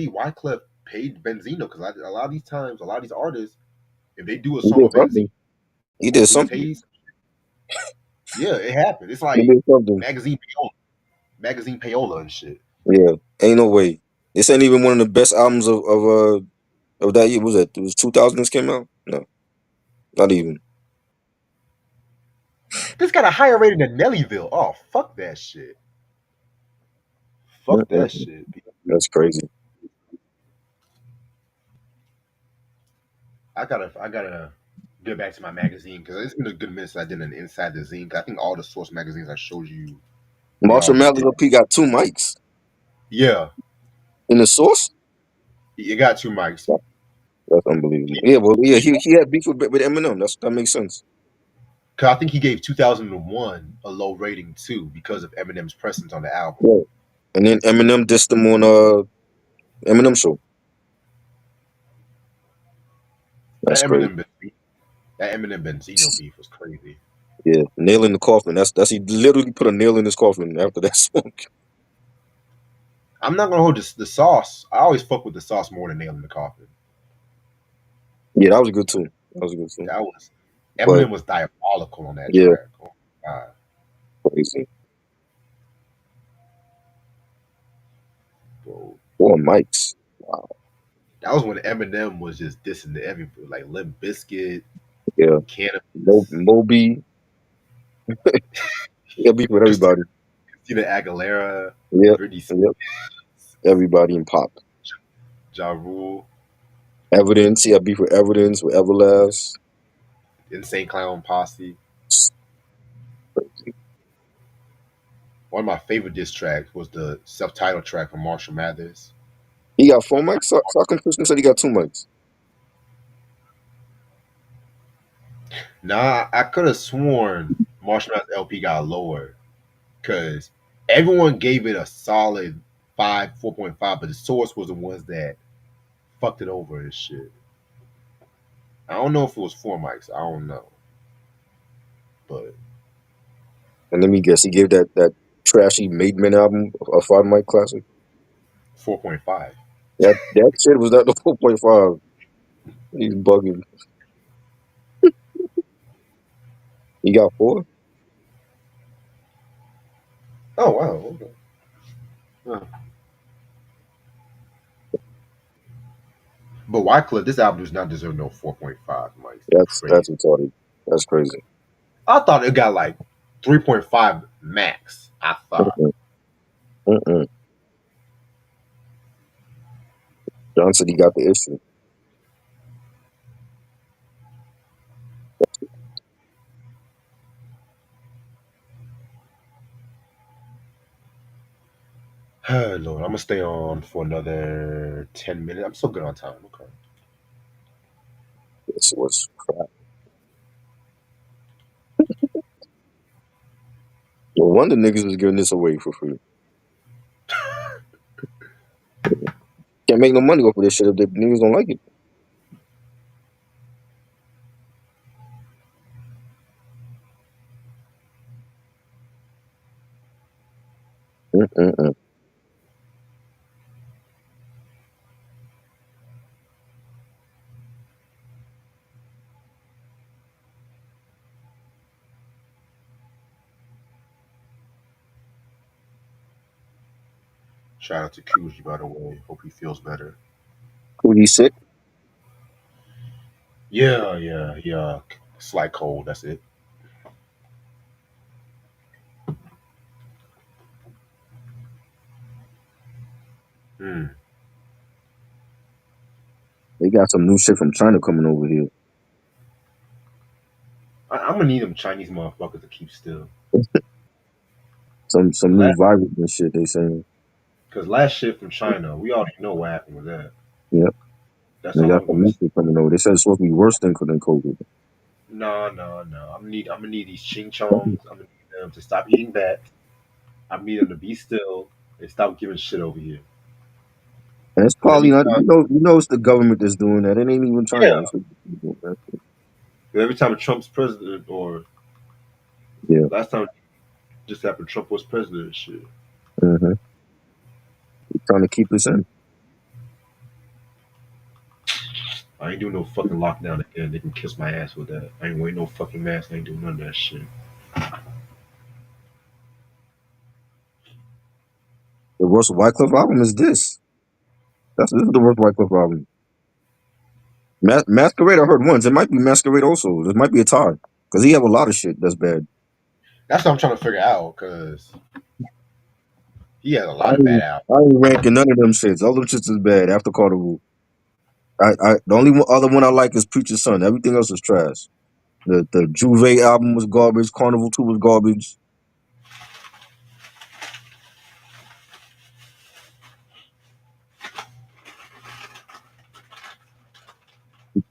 Wyclef paid Benzino because a lot of these times, a lot of these artists, if they do a He song did with Benzino, something. He did he something. pays. Yeah, it happened. It's He like did something. magazine payola, magazine payola and shit. Yeah. Ain't no way. This ain't even one of the best albums of that year. Was it was 2000s came out? No, not even. This got a higher rating than Nellyville. Oh, fuck that shit. Fuck that Mm-mm. shit. That's crazy. I gotta get back to my magazine because it's been a good minute since I did an inside the zine. 'Cause I think all the Source magazines I showed you, they Marshall already Mathers did. LP got 2 mics Yeah, in the Source. you got 2 mics. That's unbelievable. Yeah, well, yeah, he had beef with Eminem. That makes sense. Cause I think he gave 2001 a low rating too because of Eminem's presence on the album. Yeah. And then Eminem dissed him on Eminem show. That's That crazy. Eminem, that Eminem Benzino beef was crazy. Yeah, nail in the coffin. That's he literally put a nail in his coffin after that song. I'm not gonna hold the sauce. I always fuck with the sauce more than nail in the coffin. Yeah, that was a good tune. That was a good tune. That was But Eminem was diabolical on that yeah, track. Oh my god, crazy. bro. 4 mics. Wow. That was when Eminem was just dissing to everybody, like Limp Bizkit, Yeah. Cannabis, Moby. Yeah, beef with Christina, everybody. Christina Aguilera, Yep. Britney Spears, Yep. Everybody in pop. Ja Rule, Evidence. He had beef with Evidence, with Everlast. Insane Clown Posse. One of my favorite diss tracks was the self-titled track from Marshall Mathers. He got 4 mics. Sock Christian said he got 2 mics. Nah, I could have sworn Marshall Mathers LP got lower because everyone gave it a solid 4.5, but the Source was the ones that fucked it over and shit. I don't know if it was 4 mics. I don't know, but And let me guess, he gave that trashy Made Men album a 5 mic classic. 4.5. That shit was not the 4.5. He's bugging. He got 4. Oh wow. Okay. Huh. But Wyclef, this album does not deserve no 4.5 mics. It's That's crazy. retarded. That's crazy. I thought it got like 3.5 max. I thought. Mm-mm. Mm-mm. John said he got the issue. Lord, I'm gonna stay on for another 10 minutes. I'm still good on time. Okay. This was crap. No wonder niggas was giving this away for free. Can't make no money off of this shit if the niggas don't like it. Mm-mm-mm. Shout out to Kuji, by the way. Hope he feels better. Who he sick? Yeah, yeah, yeah. Slight cold. That's it. Hmm. They got some new shit from China coming over here. I'm gonna need them Chinese motherfuckers to keep still. Some new Last, virus and shit. They saying. Cause last shit from China, we already know what happened with that. Yep. That's They all got I'm some gonna new say. shit coming over. They said it's supposed to be worse than COVID. No, no, no. I'm gonna need these ching chongs. I'm gonna need them to stop eating that. I need them to be still and stop giving shit over here. And it's Cause probably not. You know, it's the government that's doing that. It ain't even China. yeah, It's doing that. every time Trump's president or Yeah. last time just happened, Trump was president and shit. Mm-hmm. Trying to keep us in. I ain't doing no fucking lockdown again. They can kiss my ass with that. I ain't wearing no fucking mask. I ain't doing none of that shit. The worst Wyclef album is this. This is the worst Wyclef album. Masquerade I heard once. It might be Masquerade also. It might be a tie because he have a lot of shit that's bad. That's what I'm trying to figure out because he has a I lot of bad ain't, albums. I ain't ranking none of them shits. All them shits is bad after Carnival. The only other one I like is Preacher's Son. Everything else is trash. The Juve album was garbage. Carnival 2 was garbage.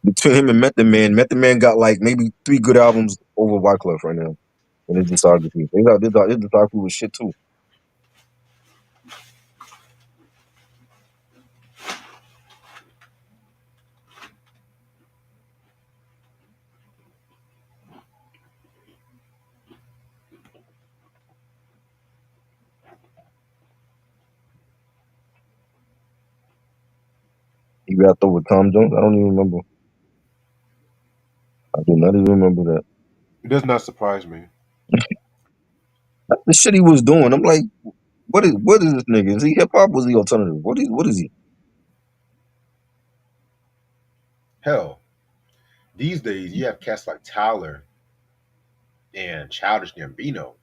Between him and Method Man got like maybe 3 good albums over Wyclef right now in his discography. His discography was shit too. He rapped over Tom Jones. I don't even remember. I do not even remember that. It does not surprise me. The shit he was doing. I'm like, what is this nigga? Is he hip hop? Was he alternative? What is he? Hell, these days you have cats like Tyler and Childish Gambino.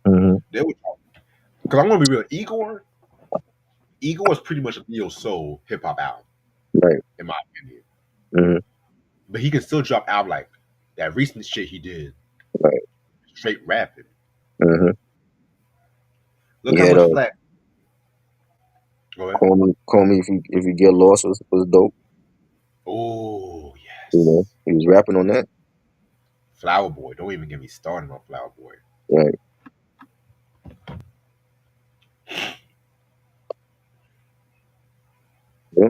Hmm. They would because I'm gonna be real. Igor was pretty much a neo soul hip hop album, Right. in my opinion. Hmm. But he can still drop album like that recent shit he did, Right. straight rapping. Hmm. Look He how had much flack. Go ahead. call me if you get lost was dope. Oh You know, yes, he was rapping on that. Flower Boy. Don't even get me started on Flower Boy. Right. Yeah.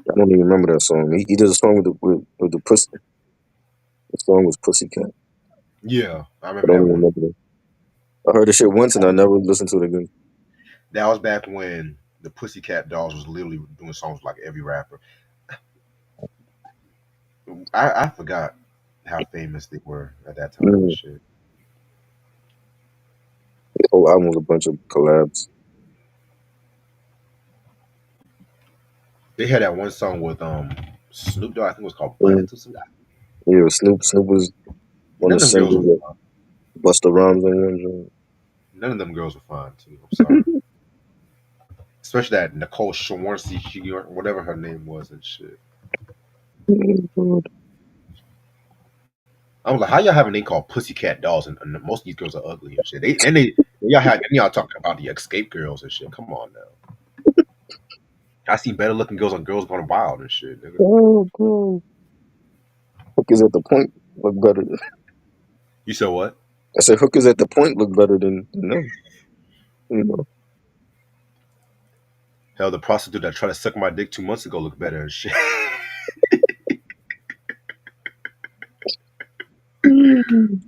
I don't even remember that song. He did a song with the pussy. The song was Pussycat. Yeah, I I remember don't that even one. remember that. I heard the shit once and I never listened to it again. That was back when the Pussycat Dolls was literally doing songs like every rapper. I forgot how famous they were at that time and Mm. shit. The whole album was a bunch of collabs. They had that one song with Snoop Dogg. I think it was called Mm. Buttons or something. Yeah, Snoop was on None the of them girls single were that fine. Busta Rhymes on one. None of them girls were fine too. I'm sorry. Especially that Nicole Shawarncy, whatever her name was and shit. I was like, how y'all have a name called Pussycat Dolls and most of these girls are ugly and shit. Y'all talking about the Escape Girls and shit. Come on now. I seen better looking girls on Girls Gone Wild and shit, nigga. Oh, God. Hookers at the point look better. You said what? I said hookers at the point look better than them. You know. Hell, the prostitute that tried to suck my dick 2 months ago looked better and shit. Mm.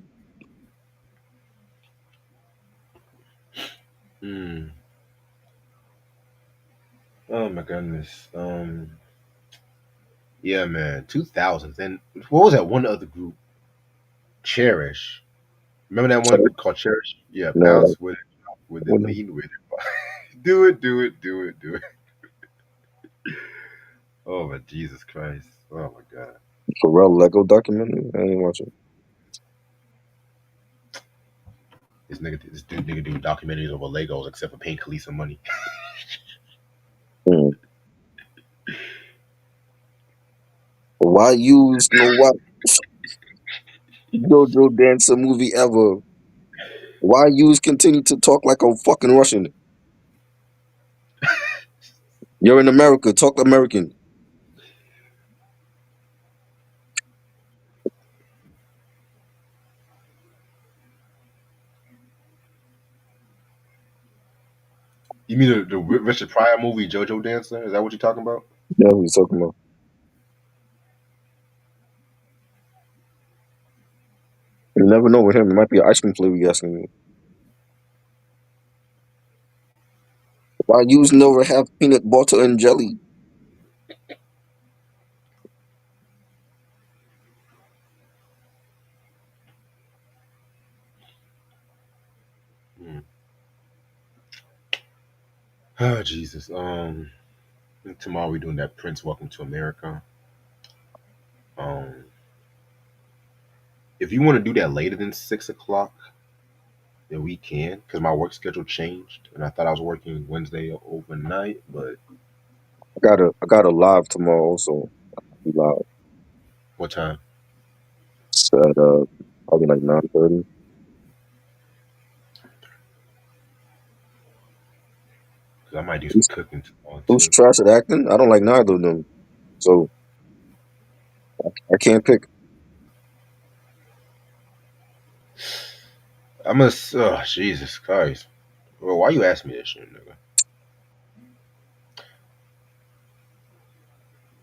Hmm. Oh my goodness. Yeah, man. 2000s. And what was that one other group? Cherish. Remember that one So, group called Cherish? Yeah, no, bounce with it, like, lean with it. Do it, do it, do it, do it. Oh my Jesus Christ. Oh my God. Pharrell Lego documentary. I ain't watching. This dude nigga do documentaries over Legos except for paying Khalees some money. Hmm. Why use no what JoJo dancer movie ever? Why use continue to talk like a fucking Russian? You're in America. Talk American. You mean the Richard Pryor movie JoJo Dancer? Is that what you're talking about? Yeah, who he's talking about. You never know with him. It might be an ice cream flavor you asking me. Why use never have peanut butter and jelly? Hmm. Oh Jesus. Tomorrow we're doing that Prince Welcome to America. Um, if you want to do that later than 6 o'clock, then we can. Cause my work schedule changed, and I thought I was working Wednesday overnight, but I got a live tomorrow also. I'll be live. what time? It's at probably like 9:30. Cause I might do some Who's, cooking tomorrow who's too. trash at acting? I don't like neither of them. So I can't pick. I'm gonna. Oh, Jesus Christ. Well, why you ask me this shit, nigga?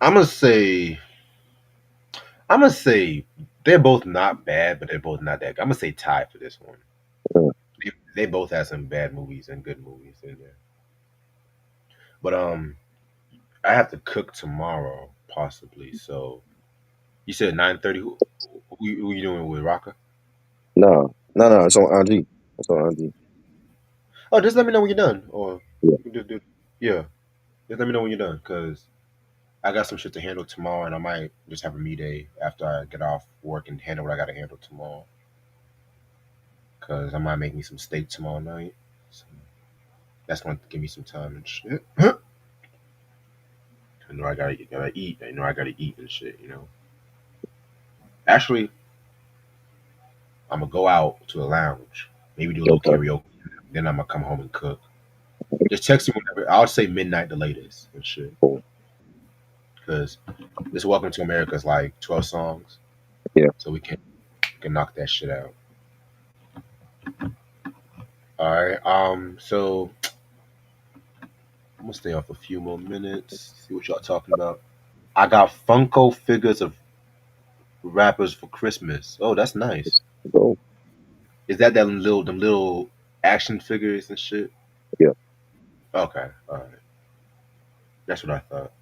I'm gonna say. I'm gonna say they're both not bad, but they're both not that good. I'm gonna say tie for this one. Uh, They both have some bad movies and good movies in there. But I have to cook tomorrow, possibly. So you said 9:30. Who you doing with Raka? nah, no. It's on IG. It's on IG. Oh, just let me know when you're done, or Yeah. you can just do. Yeah, just let me know when you're done, cause I got some shit to handle tomorrow, and I might just have a me day after I get off work and handle what I got to handle tomorrow. Cause I might make me some steak tomorrow night. So that's gonna give me some time and shit. I know I gotta eat. I know I gotta eat and shit. Actually, I'm gonna go out to a lounge, maybe do a little Okay. karaoke. Then I'm gonna come home and cook. Just text me whenever. I'll say midnight the latest and shit. Cool. Cause this Welcome to America is like 12 songs, Yeah. so we can knock that shit out. All right. So I'm gonna stay off a few more minutes. See what y'all talking about. I got Funko figures of rappers for Christmas. Oh, that's nice. Go. Is that them little action figures and shit? Yeah. Okay. All right. That's what I thought.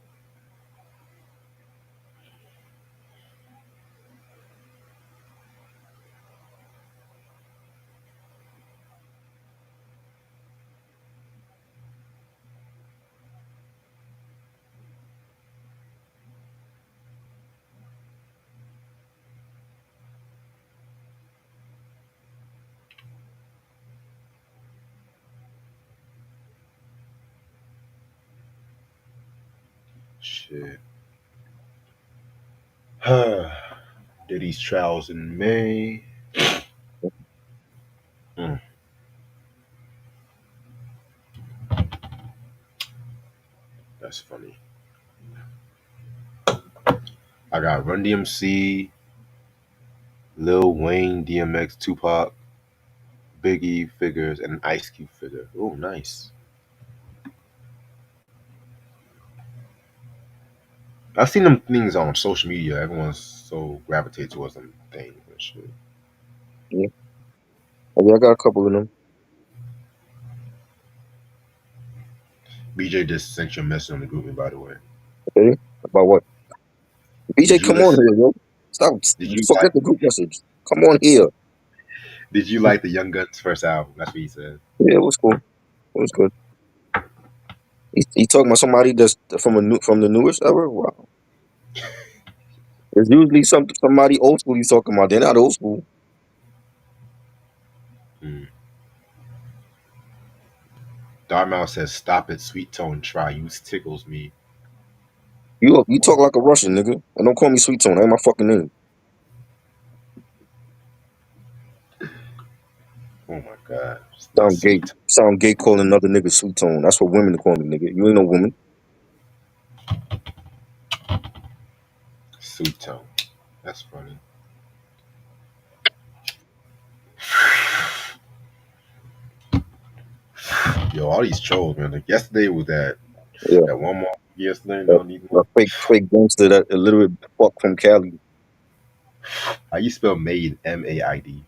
Shit. Did these trials in May? Mm, that's funny. I got Run DMC, Lil Wayne, DMX, Tupac, Biggie figures, and an Ice Cube figure. Oh, nice. I've seen them things on social media. Everyone's so gravitated towards them things and shit. Yeah. Yeah, I got a couple of them. BJ just sent you a message on the grouping, by the way. Okay. About what? BJ, Did you come on listen? here, yo. Stop. Did you Forget like? the group message. Come on here. Did you like the Young Guns first album? That's what he said. Yeah, it was cool. It was good. He talking about somebody that's from the newest era. Wow. It's usually somebody old school he's talking about. They're not old school. Hmm. Darmouth says, "Stop it, sweet tone. Try use tickles me." You talk like a Russian nigga, and don't call me Sweet Tone. That ain't my fucking name. Oh my god, it's not Sound gay. sweet tone. Sound gay calling another nigga Sweet Tone. That's what women call me, nigga. You ain't no woman. Sweet tone. That's funny. Yo, all these trolls, man. Like yesterday was Yeah. that one more. Yesterday, A, no need more. a fake gangster that a little bit fuck from Cali. How you spell made? MAID.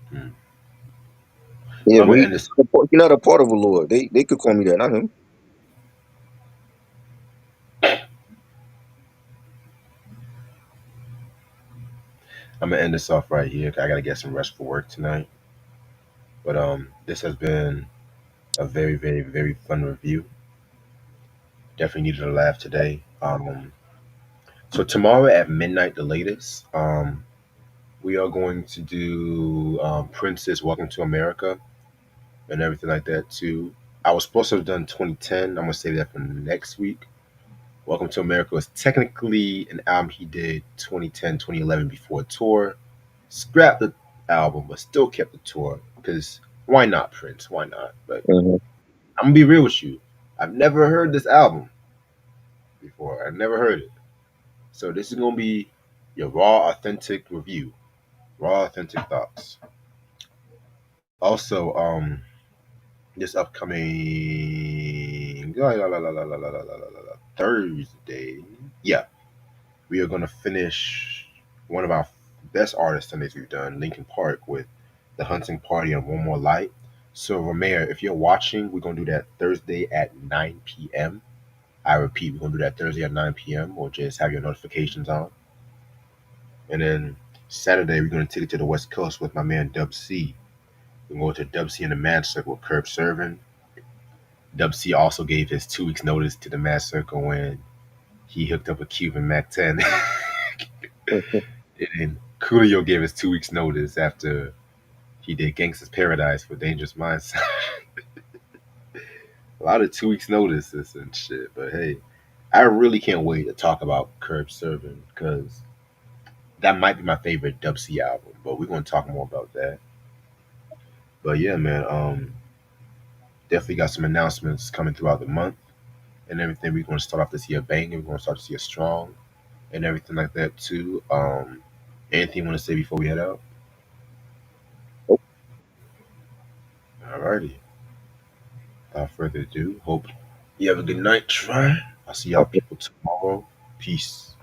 Hmm. Yeah, But I'm but gonna he end this. he not a part of a lord. They could call me that, not him. I'm gonna end this off right here. I gotta get some rest for work tonight. But this has been a very, very, very fun review. Definitely needed a laugh today. So tomorrow at midnight, the latest, we are going to do Princess Welcome to America and everything like that too. I was supposed to have done 2010. I'm gonna save that for next week. Welcome to America was technically an album he did 2010, 2011 before a tour. Scrapped the album, but still kept the tour because why not, Prince? Why not? But Hmm. I'm gonna be real with you. I've never heard this album before. I've never heard it. So this is gonna be your raw, authentic review, raw, authentic thoughts. Also, this upcoming Thursday, yeah, we are gonna finish one of our best artist Sundays we've done, Linkin Park, with the Hunting Party and One More Light. So, Romeo, if you're watching, we're gonna do that Thursday at 9 p.m. I repeat, we're gonna do that Thursday at 9 p.m. or just have your notifications on. And then Saturday, we're gonna take it to the West Coast with my man Dub C. We're going to Dub C in the Mad Circle with Curb Serving. Dub C also gave his 2 weeks notice to the Mad Circle when he hooked up with Cuban Mac 10. And Coolio gave his 2 weeks notice after he did Gangsta's Paradise for Dangerous Minds. A lot of 2 weeks notices and shit. But hey, I really can't wait to talk about Curb Serving because that might be my favorite Dub C album. But we're gonna talk more about that. But yeah, man, definitely got some announcements coming throughout the month and everything. We're gonna start off this year banging. We're gonna start this year strong and everything like that too. Anything you want to say before we head out? Alrighty. Without further ado, hope you have a good night. Try. I'll see y'all people tomorrow. Peace.